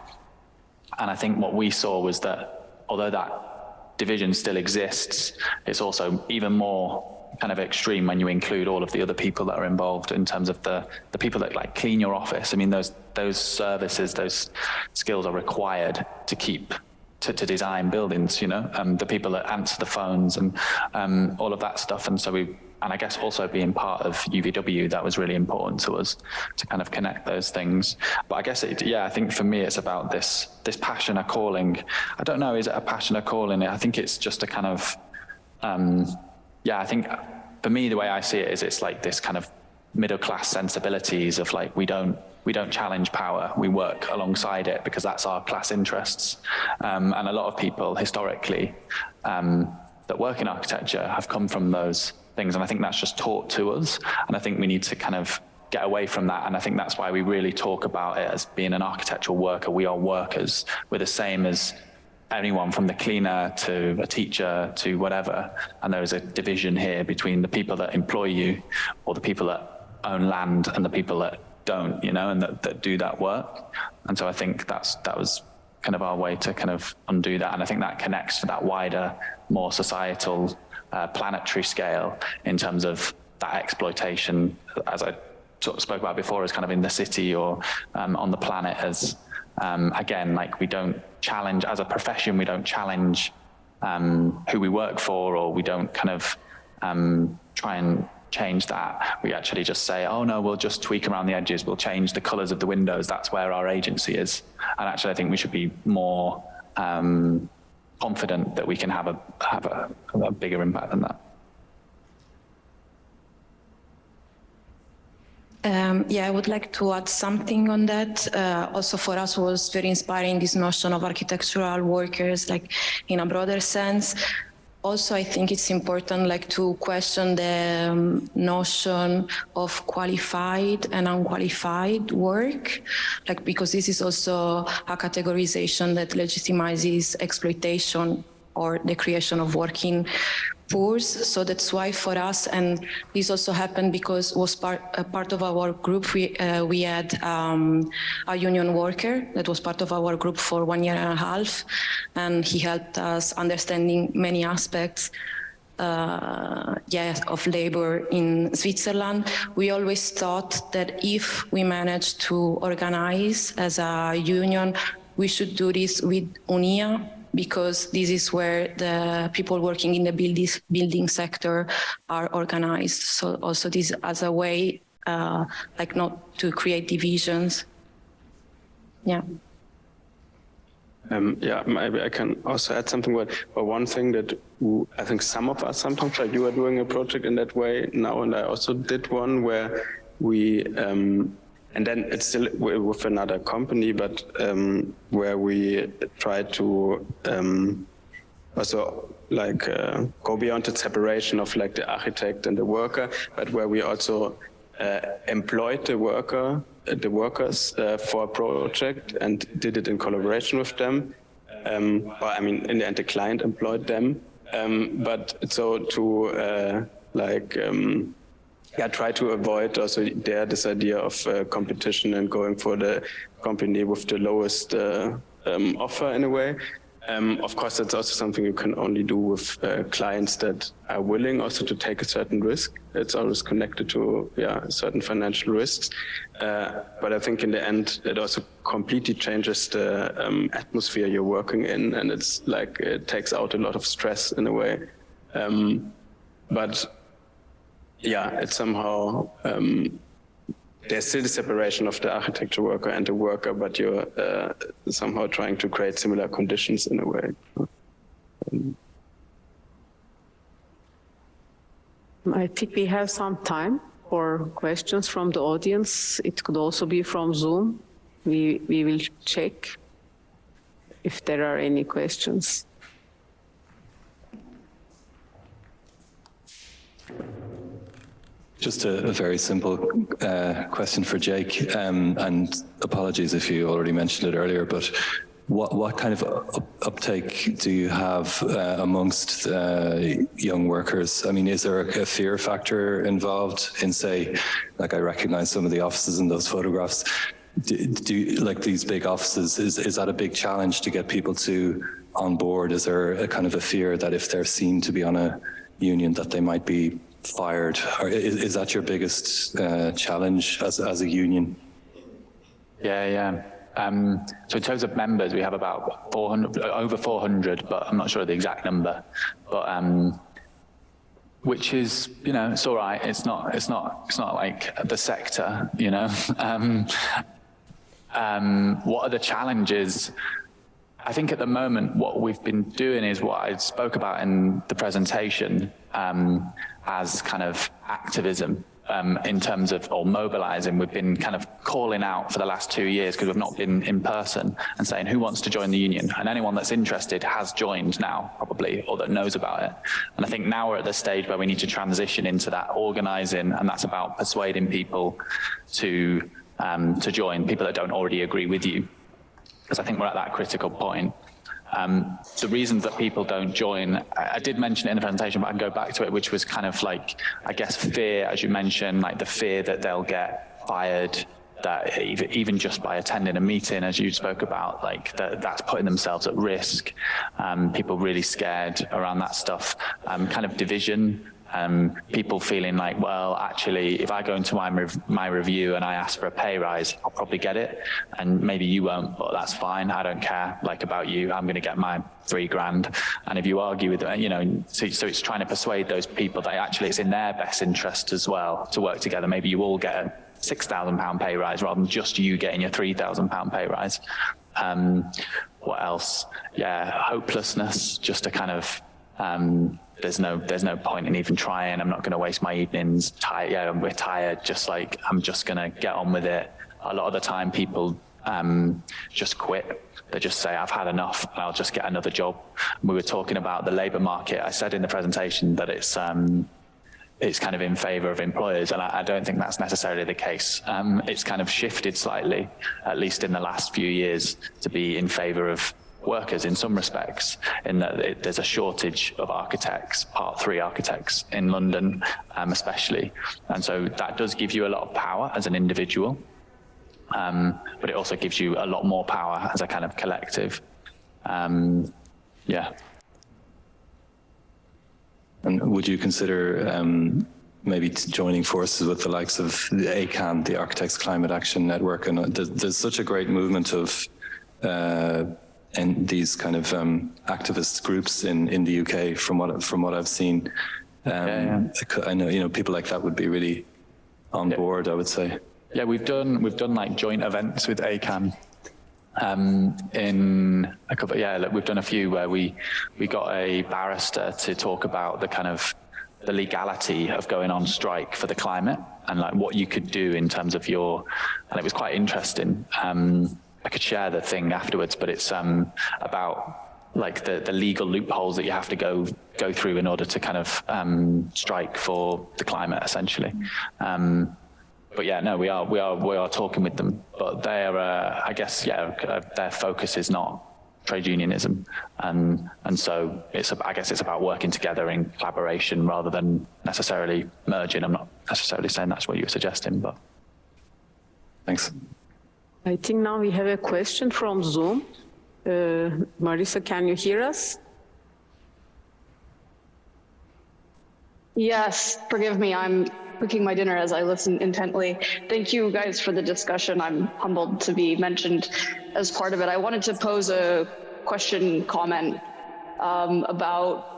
And I think what we saw was that although that division still exists, it's also even more kind of extreme when you include all of the other people that are involved in terms of the people that, like, clean your office. I mean, those services, those skills are required to keep to design buildings, you know, the people that answer the phones and all of that stuff. And so and I guess also being part of UVW, that was really important to us to kind of connect those things. But I guess, I think for me, it's about this passion, a calling. I don't know, is it a passion, a calling? I think it's just a kind of, I think for me, the way I see it is it's like this kind of middle-class sensibilities of, like, we don't challenge power, we work alongside it because that's our class interests. And a lot of people historically that work in architecture have come from those things, and I think that's just taught to us, and I think we need to kind of get away from that. And I think that's why we really talk about it as being an architectural worker. We are workers. We're the same as anyone, from the cleaner to a teacher to whatever, and there is a division here between the people that employ you, or the people that own land, and the people that don't, you know, and that do that work. And so I think that was kind of our way to kind of undo that, and I think that connects to that wider, more societal, planetary scale in terms of that exploitation, as I sort of spoke about before, as kind of in the city or on the planet, as again, like, we don't challenge, as a profession, we don't challenge who we work for, or we don't kind of try and change that. We actually just say, oh no, we'll just tweak around the edges, we'll change the colors of the windows, that's where our agency is. And actually I think we should be more confident that we can have a bigger impact than that. I would like to add something on that. Also for us was very inspiring, this notion of architectural workers, like, in a broader sense. Also, I think it's important, like, to question the notion of qualified and unqualified work, like, because this is also a categorization that legitimizes exploitation or the creation of working poors. So that's why for us, and this also happened because was part of our group, we had a union worker that was part of our group for 1.5 years, and he helped us understanding many aspects of labor in Switzerland. We always thought that if we managed to organize as a union, we should do this with UNIA, because this is where the people working in the building sector are organized. So also this as a way, like, not to create divisions. Yeah. Yeah, maybe I can also add something. But one thing that I think some of us sometimes, like you are doing a project in that way now, and I also did one where we, and then it's still with another company, but where we try to also like go beyond the separation of like the architect and the worker, but where we also employed the workers for a project and did it in collaboration with them. Well, I mean, in the end, the client employed them. But so to try to avoid also this idea of competition and going for the company with the lowest offer in a way. Of course, that's also something you can only do with clients that are willing also to take a certain risk. It's always connected to certain financial risks. But I think in the end, it also completely changes the atmosphere you're working in, and it's like it takes out a lot of stress in a way. But yeah, it's somehow there's still the separation of the architecture worker and the worker, but you're somehow trying to create similar conditions in a way. I think we have some time for questions from the audience. It could also be from Zoom. We will check if there are any questions. Just a very simple question for Jake, and apologies if you already mentioned it earlier, but what kind of uptake do you have amongst young workers? I mean, is there a fear factor involved in, say, like I recognize some of the offices in those photographs. Do you, like these big offices, is that a big challenge to get people to on board? Is there a kind of a fear that if they're seen to be on a union that they might be fired? Or is that your biggest challenge as a union? Yeah. So in terms of members, we have about 400, over 400, but I'm not sure of the exact number. But which is, you know, it's all right. It's not like the sector, you know. What are the challenges? I think at the moment, what we've been doing is what I spoke about in the presentation as kind of activism. In terms of, or mobilizing, we've been kind of calling out for the last 2 years because we've not been in person and saying who wants to join the union, and anyone that's interested has joined now probably, or that knows about it. And I think now we're at the stage where we need to transition into that organizing, and that's about persuading people to join, people that don't already agree with you, because I think we're at that critical point. The reasons that people don't join, I did mention it in the presentation, but I can go back to it, which was kind of like, I guess, fear, as you mentioned, like the fear that they'll get fired, that even just by attending a meeting, as you spoke about, like that's putting themselves at risk. People really scared around that stuff, kind of division. People feeling like, well, actually, if I go into my review and I ask for a pay rise, I'll probably get it, and maybe you won't, but that's fine. I don't care, like, about you. I'm going to get my $3 grand. And if you argue with, you know, so it's trying to persuade those people that actually it's in their best interest as well to work together. Maybe you all get a £6,000 pay rise rather than just you getting your £3,000 pay rise. What else? Yeah, hopelessness, just a kind of, there's no point in even trying. I'm not going to waste my evenings. Tired. Yeah, we're tired. Just like, I'm just going to get on with it. A lot of the time, people just quit. They just say, I've had enough, and I'll just get another job. We were talking about the labour market. I said in the presentation that it's kind of in favour of employers, and I don't think that's necessarily the case. It's kind of shifted slightly, at least in the last few years, to be in favour of workers in some respects, in that there's a shortage of architects, Part 3 architects in London, especially. And so that does give you a lot of power as an individual, but it also gives you a lot more power as a kind of collective. Yeah. And would you consider maybe joining forces with the likes of the ACAN, the Architects Climate Action Network? And there's such a great movement of and these kind of activist groups in the UK, from what I've seen. I know, you know, people like that would be really on board, I would say. Yeah, we've done like joint events with ACAN, in a couple, we've done a few where we got a barrister to talk about the kind of the legality of going on strike for the climate and like what you could do in terms of and it was quite interesting. I could share the thing afterwards, but it's about like the legal loopholes that you have to go through in order to kind of strike for the climate, essentially. But yeah, no, we are talking with them, but they're, I guess, their focus is not trade unionism, and so I guess it's about working together in collaboration rather than necessarily merging. I'm not necessarily saying that's what you were suggesting, but thanks. I think now we have a question from Zoom. Marisa, can you hear us? Yes, forgive me, I'm cooking my dinner as I listen intently. Thank you guys for the discussion. I'm humbled to be mentioned as part of it. I wanted to pose a comment about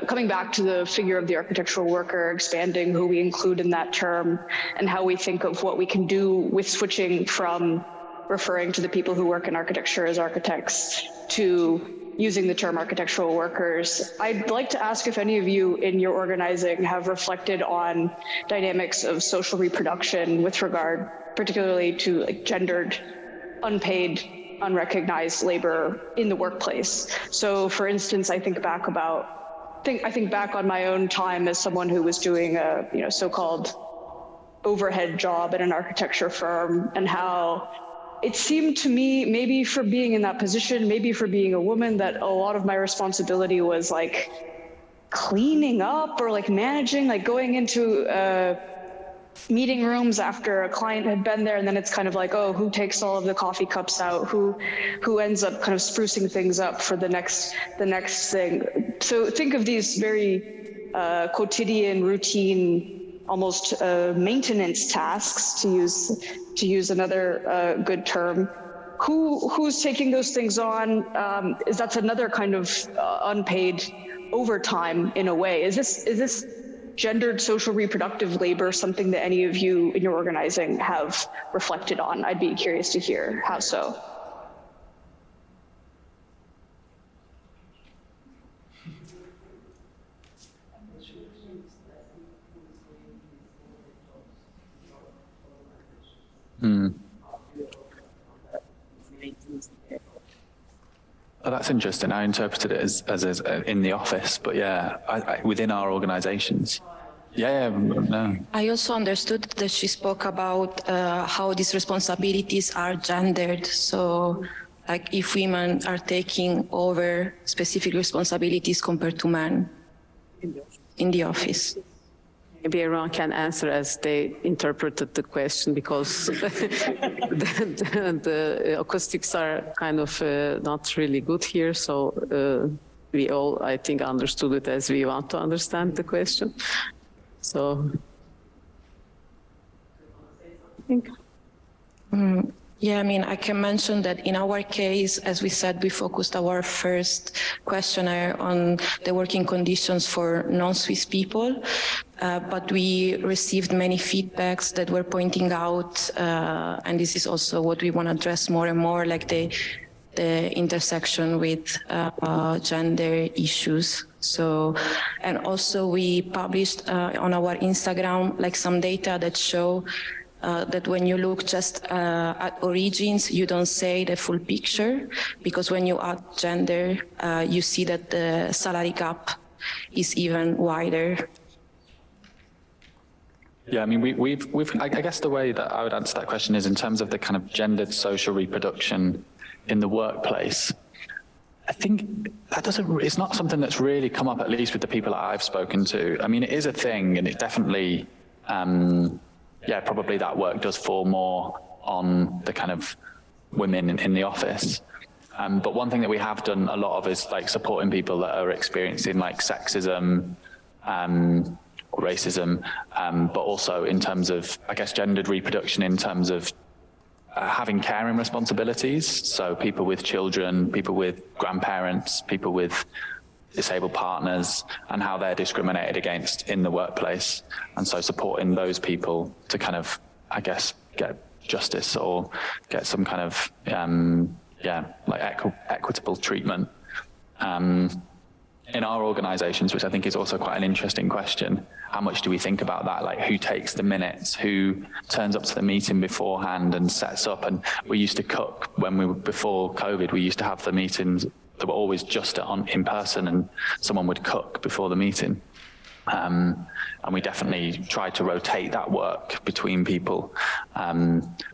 coming back to the figure of the architectural worker, expanding who we include in that term, and how we think of what we can do with switching from referring to the people who work in architecture as architects to using the term architectural workers. I'd like to ask if any of you in your organizing have reflected on dynamics of social reproduction with regard particularly to like gendered, unpaid, unrecognized labor in the workplace. So for instance, I think back on my own time as someone who was doing a so-called overhead job at an architecture firm, and how it seemed to me, maybe for being in that position, maybe for being a woman, that a lot of my responsibility was like cleaning up or like managing, like going into meeting rooms after a client had been there, and then it's kind of like, oh, who takes all of the coffee cups out, who ends up kind of sprucing things up for the next thing. So think of these very quotidian, routine, almost maintenance tasks, to use another good term. Who's taking those things on? That's another kind of unpaid overtime in a way. Is this gendered social reproductive labor something that any of you in your organizing have reflected on? I'd be curious to hear how so. Oh, that's interesting. I interpreted it as in the office, but yeah, within our organizations. No. I also understood that she spoke about how these responsibilities are gendered. So like if women are taking over specific responsibilities compared to men in the office. Maybe everyone can answer as they interpreted the question, because the acoustics are kind of not really good here. So we all, I think, understood it as we want to understand the question. So I think. Yeah, I mean, I can mention that in our case, as we said, we focused our first questionnaire on the working conditions for non-Swiss people, but we received many feedbacks that were pointing out, and this is also what we want to address more and more, like the intersection with gender issues. So, and also we published on our Instagram, like some data that show that when you look just at origins, you don't say the full picture, because when you add gender, you see that the salary gap is even wider. Yeah, I mean, I guess the way that I would answer that question is in terms of the kind of gendered social reproduction in the workplace. I think that it's not something that's really come up, at least with the people that I've spoken to. I mean, it is a thing, and it definitely, probably that work does fall more on the kind of women in the office. But one thing that we have done a lot of is like supporting people that are experiencing like sexism, or racism, but also in terms of, I guess, gendered reproduction in terms of having caring responsibilities. So people with children, people with grandparents, people with disabled partners, and how they're discriminated against in the workplace. And so supporting those people to kind of, I guess, get justice or get some kind of, equitable treatment. In our organizations, which I think is also quite an interesting question, how much do we think about that? Like, who takes the minutes, who turns up to the meeting beforehand and sets up? And we used to cook before COVID, we used to have the meetings that were always just in person, and someone would cook before the meeting. And we definitely tried to rotate that work between people,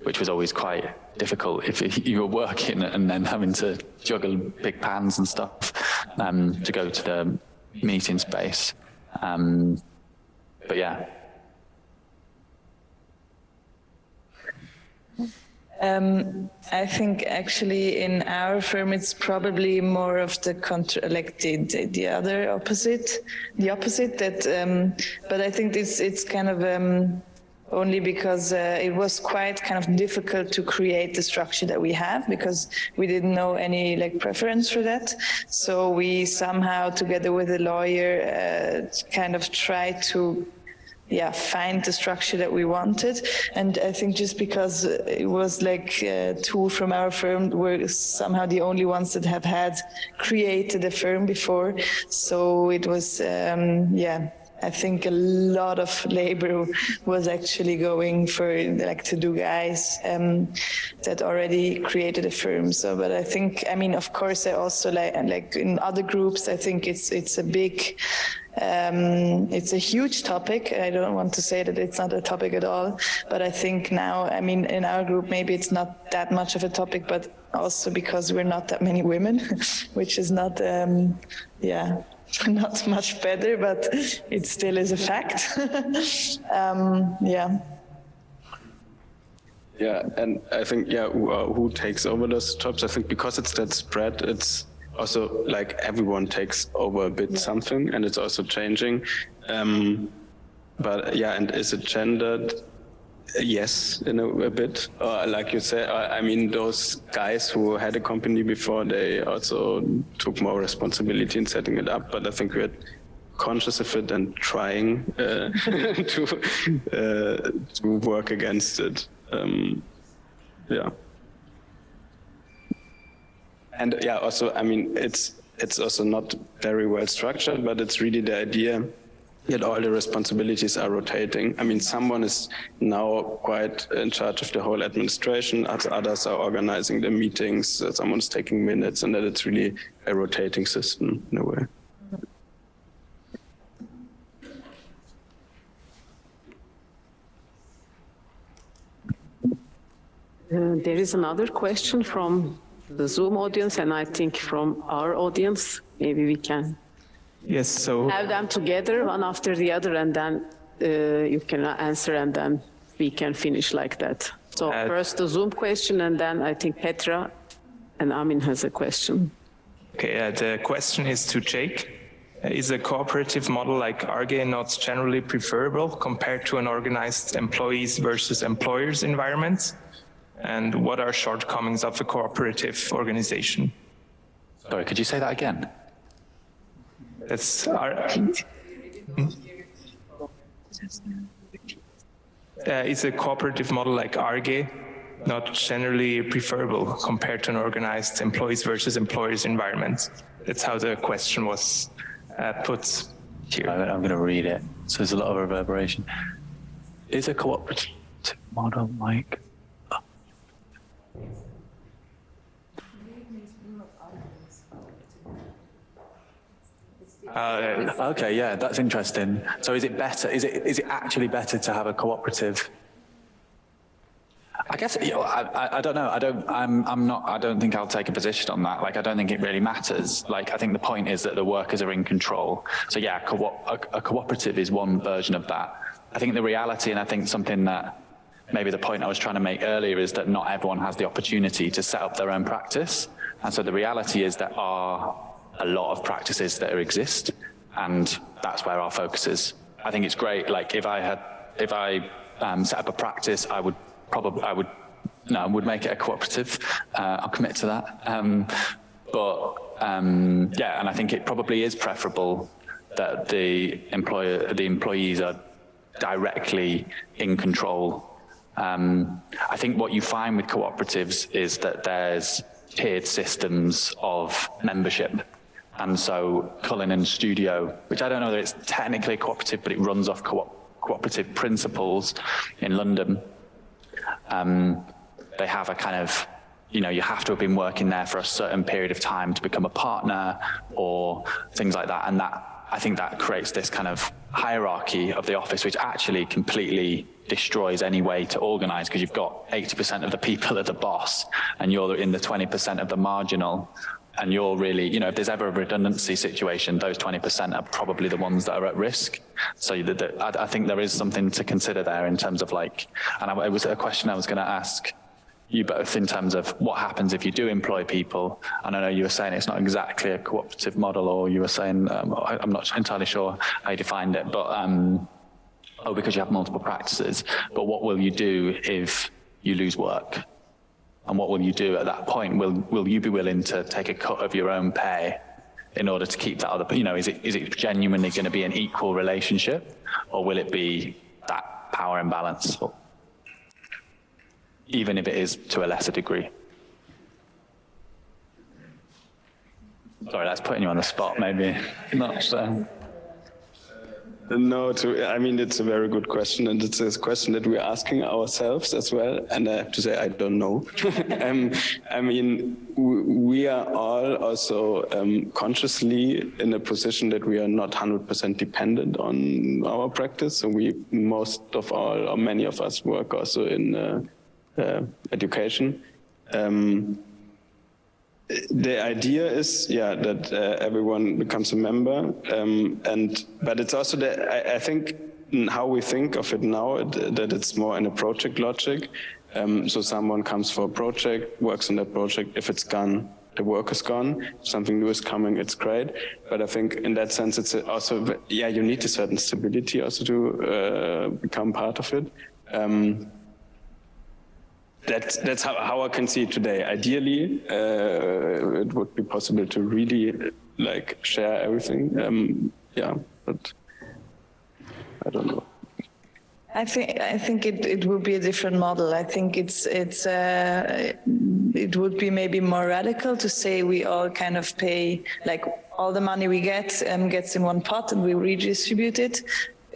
which was always quite difficult if you were working and then having to juggle big pans and stuff to go to the meeting space. But yeah. I think actually in our firm it's probably more of the opposite that. But I think it's kind of only because it was quite kind of difficult to create the structure that we have, because we didn't know any preference for that. So we somehow, together with a lawyer, kind of tried to find the structure that we wanted. And I think just because it was two from our firm were somehow the only ones that have had created a firm before. So it was, I think a lot of labor was actually going for to do guys that already created a firm. So, but I think, of course, I also like in other groups, I think it's a big, it's a huge topic. I don't want to say that it's not a topic at all, but I think now, in our group, maybe it's not that much of a topic, but also because we're not that many women, which is not, not much better, but it still is a fact. Yeah, and I think, who takes over those jobs? I think because it's that spread, it's also everyone takes over a bit something, and it's also changing. But and is it gendered? Yes, in a bit. Like you said, those guys who had a company before, they also took more responsibility in setting it up. But I think we're conscious of it and trying to work against it. And also, it's also not very well structured, but it's really the idea that all the responsibilities are rotating. Someone is now quite in charge of the whole administration, others are organizing the meetings, someone's taking minutes, and that it's really a rotating system in a way. There is another question from the Zoom audience, and I think from our audience. Maybe we can have them together, one after the other, and then you can answer, and then we can finish like that. So first the Zoom question, and then I think Petra and Amin has a question. Okay, the question is to Jake. Is a cooperative model like ARGE not generally preferable compared to an organized employees versus employers environment? And what are shortcomings of a cooperative organization? Sorry, could you say that again? Is a cooperative model like ARGE not generally preferable compared to an organized employees versus employers environment? That's how the question was put here. I'm going to read it. So there's a lot of reverberation. Is a cooperative model like... Okay, yeah, that's interesting. So is it better? Is it actually better to have a cooperative? I guess I don't know. I don't think I'll take a position on that. I don't think it really matters. I think the point is that the workers are in control. So yeah, a cooperative is one version of that. I think the reality, and I think something that maybe the point I was trying to make earlier, is that not everyone has the opportunity to set up their own practice. And so the reality is there are a lot of practices that exist, and that's where our focus is. I think it's great. If I set up a practice, I would make it a cooperative. I'll commit to that. And I think it probably is preferable that the employees are directly in control I think what you find with cooperatives is that there's tiered systems of membership. And so Cullen & Studio, which I don't know that it's technically a cooperative, but it runs off cooperative principles in London. They have a kind of, you know, you have to have been working there for a certain period of time to become a partner or things like that. And that, I think that creates this kind of hierarchy of the office, which actually completely destroys any way to organize, because you've got 80% of the people are the boss and you're in the 20% of the marginal. And you're really, you know, if there's ever a redundancy situation, those 20% are probably the ones that are at risk. So I think there is something to consider there in terms of like, and it was a question I was going to ask you both in terms of what happens if you do employ people. And I know you were saying it's not exactly a cooperative model, or you were saying, I'm not entirely sure how you defined it, but, because you have multiple practices. But what will you do if you lose work? And what will you do at that point? Will you be willing to take a cut of your own pay in order to keep that other, you know, is it genuinely going to be an equal relationship, or will it be that power imbalance, even if it is to a lesser degree? Sorry, that's putting you on the spot, maybe. Not so. No, I mean, it's a very good question, and it's a question that we're asking ourselves as well. And I have to say, I don't know. I mean, we are all also consciously in a position that we are not 100% dependent on our practice. So many of us work also in education. The idea is, that everyone becomes a member, but it's also that I think how we think of it now, that it's more in a project logic. So someone comes for a project, works on that project. If it's gone, the work is gone. If something new is coming, it's great. But I think in that sense, it's also, you need a certain stability also to become part of it. That's how I can see it today. Ideally, it would be possible to really like share everything. But I don't know. I think it would be a different model. I think it would be maybe more radical to say we all kind of pay, like all the money we get gets in one pot and we redistribute it.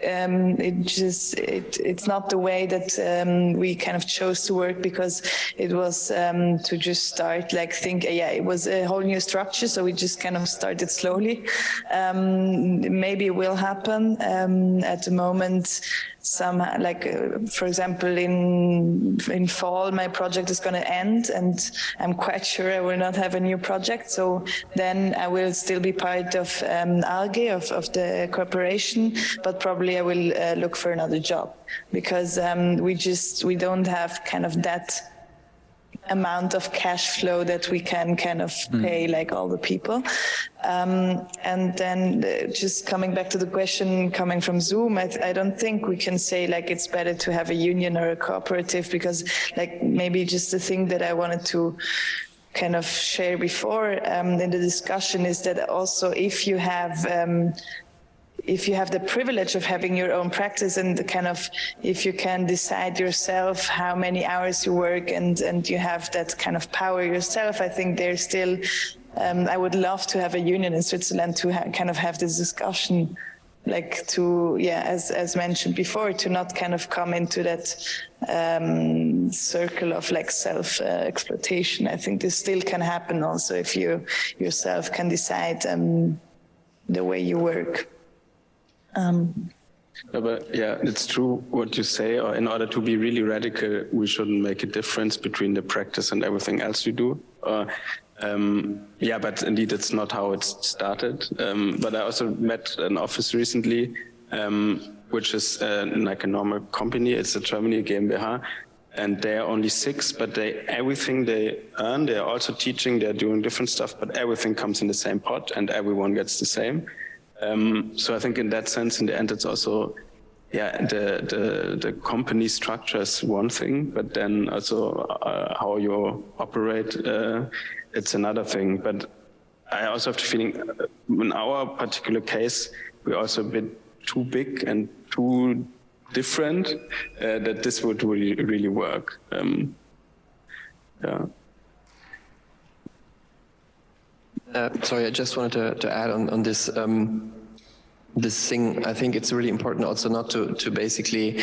It's not the way that we kind of chose to work, because it was to just start it was a whole new structure, so we just kind of started slowly. Maybe it will happen at the moment. For example, in fall, my project is going to end, and I'm quite sure I will not have a new project. So then I will still be part of Algae, of the corporation, but probably I will look for another job, because we don't have kind of that amount of cash flow that we can kind of pay like all the people. And then just coming back to the question coming from Zoom, I don't think we can say like it's better to have a union or a cooperative, because like maybe just the thing that I wanted to kind of share before in the discussion is that also if you have the privilege of having your own practice, and kind of if you can decide yourself how many hours you work and you have that kind of power yourself, I think there's still, I would love to have a union in Switzerland to kind of have this discussion, like to, as mentioned before, to not kind of come into that circle of like self-exploitation. I think this still can happen also if you yourself can decide the way you work. It's true what you say. Or in order to be really radical, we shouldn't make a difference between the practice and everything else we do. But indeed, it's not how it started. But I also met an office recently, which is like a normal company. It's a Germany GmbH, and they are only 6. But everything they earn, they are also teaching. They are doing different stuff, but everything comes in the same pot, and everyone gets the same. So I think in that sense, in the end, it's also, the company structure is one thing, but then also how you operate, it's another thing. But I also have the feeling, in our particular case, we're also a bit too big and too different, that this would really work. Yeah. Sorry, I just wanted to add on this this thing. I think it's really important also not to basically.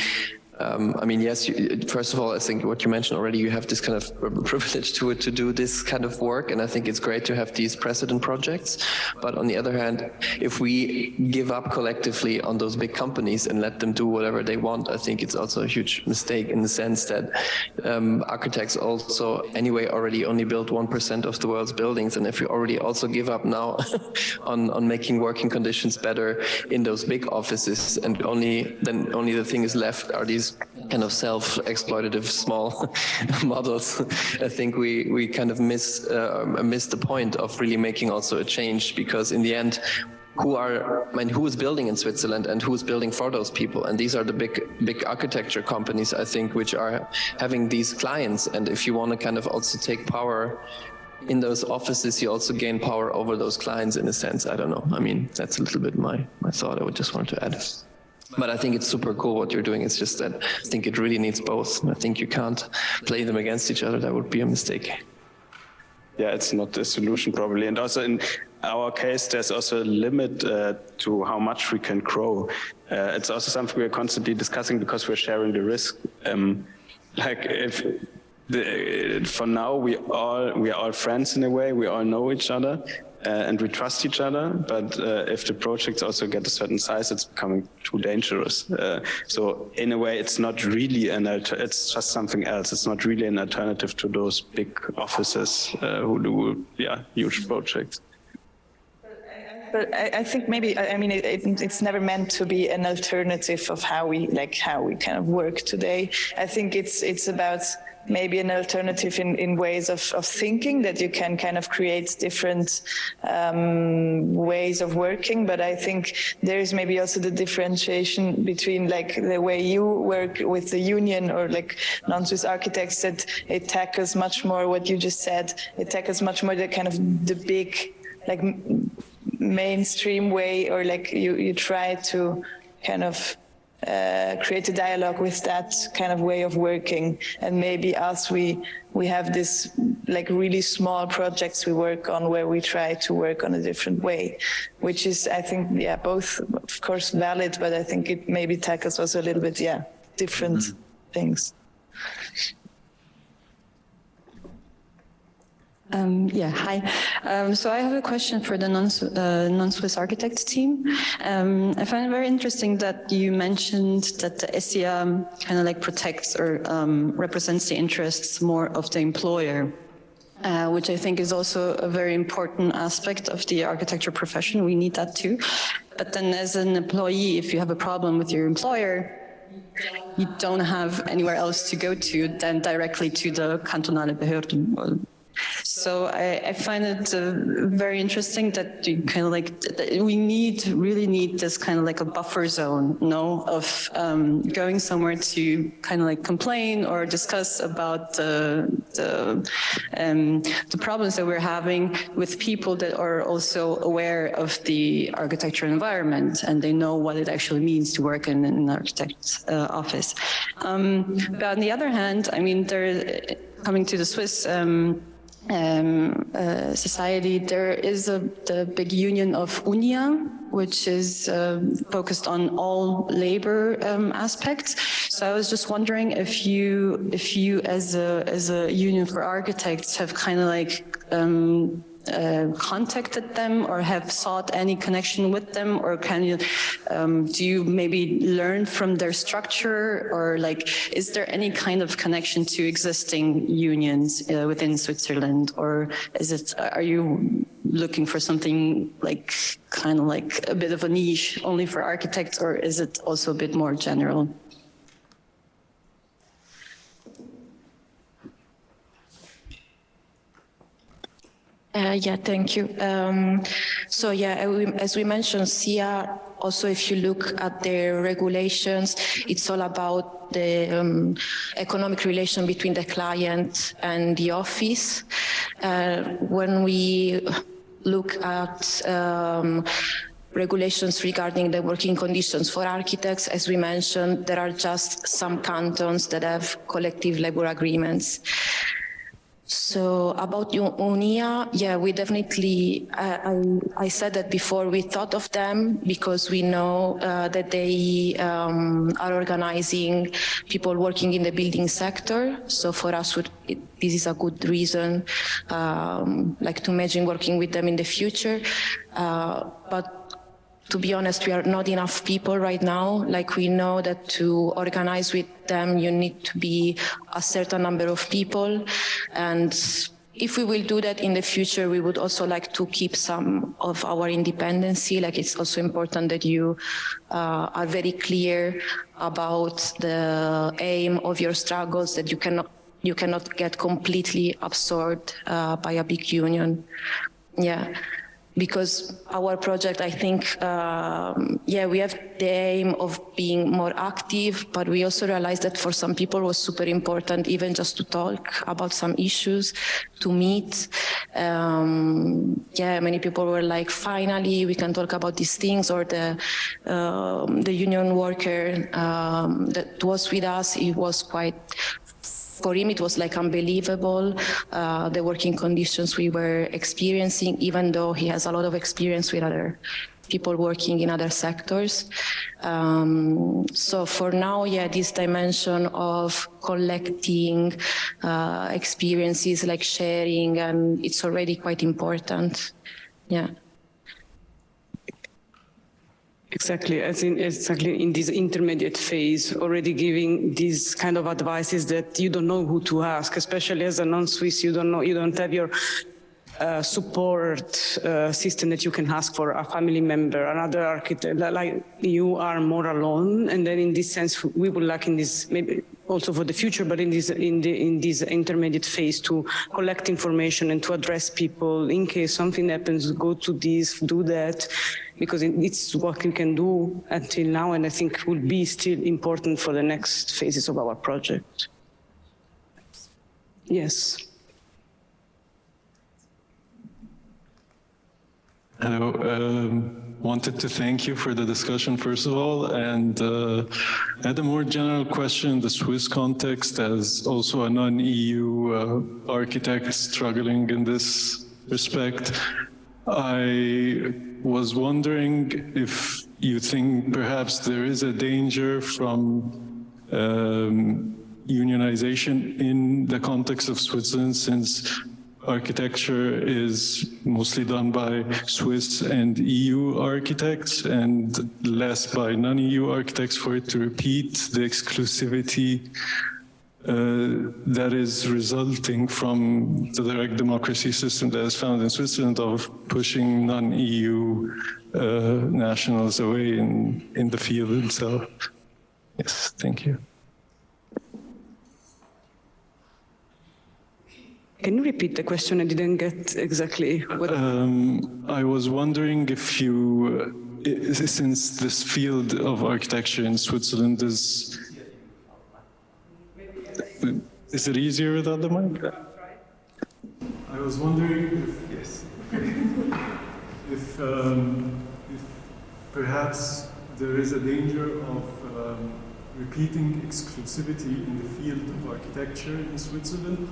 I mean, yes, first of all, I think what you mentioned already, you have this kind of privilege to do this kind of work. And I think it's great to have these precedent projects. But on the other hand, if we give up collectively on those big companies and let them do whatever they want, I think it's also a huge mistake in the sense that architects also anyway already only build 1% of the world's buildings. And if we already also give up now on making working conditions better in those big offices, and only the thing is left are these kind of self-exploitative small models, I think we kind of miss the point of really making also a change, because in the end, who is building in Switzerland and who is building for those people? And these are the big architecture companies, I think, which are having these clients. And if you want to kind of also take power in those offices, you also gain power over those clients in a sense. I don't know. I mean, that's a little bit my thought I would just want to add. But I think it's super cool what you're doing. It's just that I think it really needs both. I think you can't play them against each other. That would be a mistake. Yeah, it's not the solution probably. And also in our case, there's also a limit to how much we can grow. It's also something we're constantly discussing because we're sharing the risk. For now, we are all friends in a way. We all know each other. And we trust each other, but if the projects also get a certain size, it's becoming too dangerous. So in a way, it's not really it's just something else. It's not really an alternative to those big offices who do huge projects. But I think maybe, I mean, it's never meant to be an alternative of how we kind of work today. I think it's about maybe an alternative in ways of thinking, that you can kind of create different ways of working. But I think there is maybe also the differentiation between like the way you work with the union or like non-Swiss architects, that it tackles much more what you just said. It tackles much more the kind of the big, like mainstream way, or like you try to kind of create a dialogue with that kind of way of working. And maybe us, we have this like really small projects we work on where we try to work on a different way, which is, I think, both of course valid, but I think it maybe tackles also a little bit, different things. Hi. So I have a question for the non-Swiss architects team. I find it very interesting that you mentioned that the SIA kind of like protects or represents the interests more of the employer, which I think is also a very important aspect of the architecture profession. We need that too. But then as an employee, if you have a problem with your employer, you don't have anywhere else to go to than directly to the cantonale Behörden. So I find it very interesting that you kind of like, that we really need this kind of like a buffer zone, of going somewhere to kind of like complain or discuss about the problems that we're having with people that are also aware of the architectural environment and they know what it actually means to work in an architect's office. But on the other hand, I mean, coming to the Swiss society, there is the big union of UNIA, which is focused on all labor aspects. So I was just wondering if you as a union for architects have kind of like contacted them or have sought any connection with them, or do you maybe learn from their structure, or like is there any kind of connection to existing unions within Switzerland, or are you looking for something like kind of like a bit of a niche only for architects, or is it also a bit more general? Thank you. As we mentioned, SIA, also if you look at the regulations, it's all about the economic relation between the client and the office. When we look at regulations regarding the working conditions for architects. As we mentioned, there are just some cantons that have collective labor agreements. So about UNIA, yeah, we definitely, I said that before, we thought of them because we know that they are organizing people working in the building sector. So for us, this is a good reason, like to imagine working with them in the future. But to be honest, we are not enough people right now. Like we know that to organize with them, you need to be a certain number of people. And if we will do that in the future, we would also like to keep some of our independency. Like it's also important that you are very clear about the aim of your struggles, that you cannot get completely absorbed by a big union. Yeah. Because our project, I think, yeah, we have the aim of being more active, but we also realized that for some people it was super important even just to talk about some issues, to meet. Yeah, many people were like, finally, we can talk about these things, or the union worker that was with us, it was quite, for him, it was like unbelievable, the working conditions we were experiencing, even though he has a lot of experience with other people working in other sectors. So for now, yeah, this dimension of collecting experiences, like sharing, and it's already quite important. Yeah. Exactly, exactly in this intermediate phase, already giving these kind of advices that you don't know who to ask, especially as a non-Swiss, you don't have your support system that you can ask for a family member, another architect, like you are more alone. And then in this sense, we would like in this, maybe also for the future, but in this intermediate phase, to collect information and to address people in case something happens, go to this, do that, because it's what you can do until now, and I think will be still important for the next phases of our project. Yes. Hello. Wanted to thank you for the discussion, first of all, and had a more general question in the Swiss context, as also a non-EU architect struggling in this respect. I was wondering if you think perhaps there is a danger from unionization in the context of Switzerland, since architecture is mostly done by Swiss and EU architects and less by non-EU architects, for it to repeat the exclusivity that is resulting from the direct democracy system that is found in Switzerland, of pushing non-EU nationals away in the field itself. Yes, thank you. Can you repeat the question? I didn't get exactly what... I was wondering if you, since this field of architecture in Switzerland is it easier without the mic? I was wondering if perhaps there is a danger of repeating exclusivity in the field of architecture in Switzerland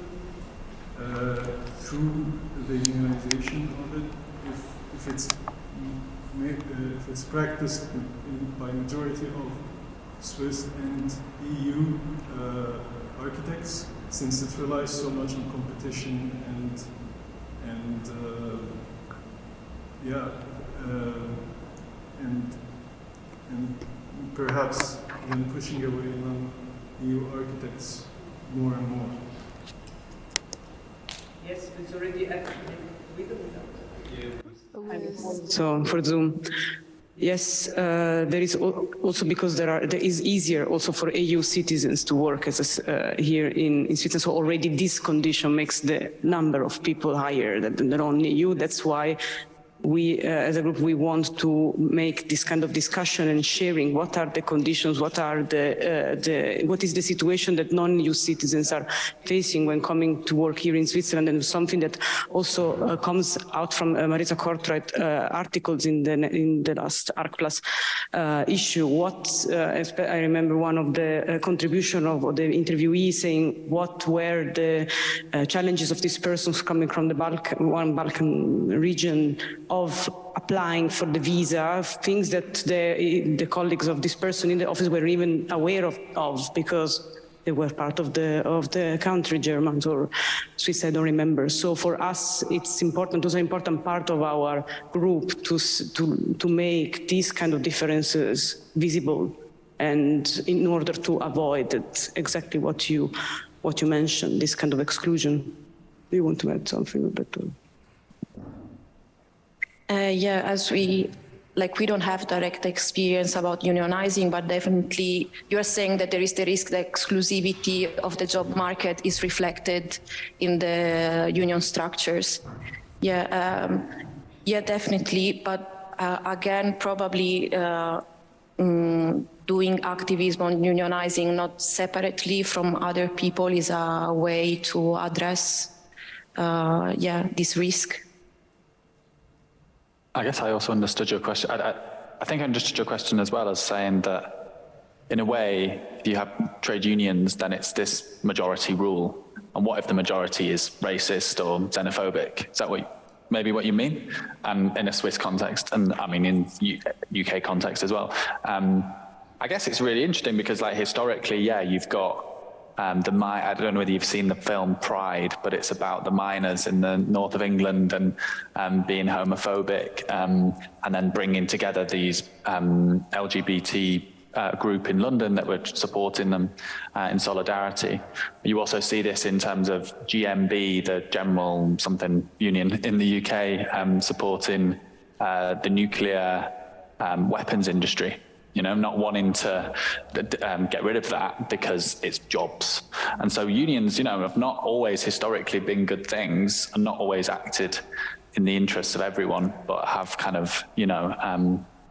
through the unionization of it, if it's practiced by majority of Swiss and EU architects, since it relies so much on competition and perhaps then pushing away non-EU architects more and more. Yes, it's already actually so for Zoom. Yes, there is also, because there is easier also for EU citizens to work as here in Switzerland. So already this condition makes the number of people higher than only EU. That's why we, as a group, we want to make this kind of discussion and sharing. What are the conditions? What are what is the situation that non-EU citizens are facing when coming to work here in Switzerland? And something that also comes out from Marisa Kortreit articles in the last ARC Plus issue. I remember one of the contribution of the interviewee saying what were the challenges of these persons coming from the Balkan region of applying for the visa, things that the colleagues of this person in the office were even aware of because they were part of the country, Germans or Swiss, I don't remember. So for us, it's important, also an important part of our group to make these kind of differences visible, and in order to avoid it, exactly what you mentioned, this kind of exclusion. Do you want to add something about that? Yeah, as we don't have direct experience about unionizing, but definitely you're saying that there is the risk that exclusivity of the job market is reflected in the union structures. Yeah, yeah, definitely. But again, probably doing activism on unionizing not separately from other people is a way to address this risk. I guess I also understood your question. I think I understood your question as well as saying that, in a way, if you have trade unions, then it's this majority rule. And what if the majority is racist or xenophobic? Is that maybe what you mean? And in a Swiss context, and I mean in UK context as well. I guess it's really interesting because, like, historically, yeah, you've got I don't know whether you've seen the film Pride, but it's about the miners in the north of England and being homophobic, and then bringing together these LGBT group in London that were supporting them in solidarity. You also see this in terms of GMB, the General something Union in the UK, supporting the nuclear weapons industry. You know, not wanting to get rid of that because it's jobs. And so unions, you know, have not always historically been good things and not always acted in the interests of everyone, but have kind of, you know,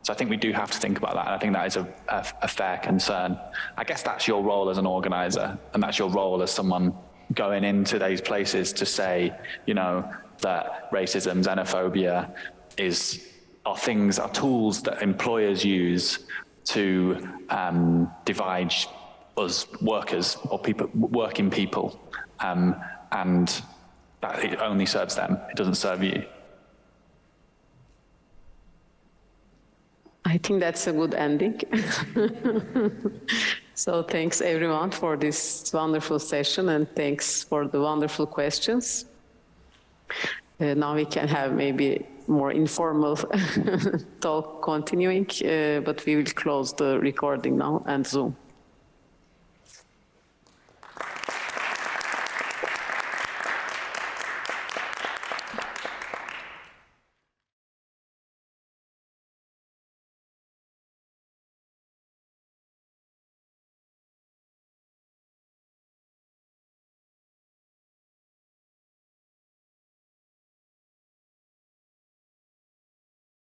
so I think we do have to think about that. And I think that is a fair concern. I guess that's your role as an organizer, and that's your role as someone going into these places to say, you know, that racism, xenophobia are tools that employers use to divide us workers or working people, and that it only serves them, it doesn't serve you. I think that's a good ending. So thanks everyone for this wonderful session, and thanks for the wonderful questions. Now we can have maybe more informal talk continuing, but we will close the recording now and Zoom.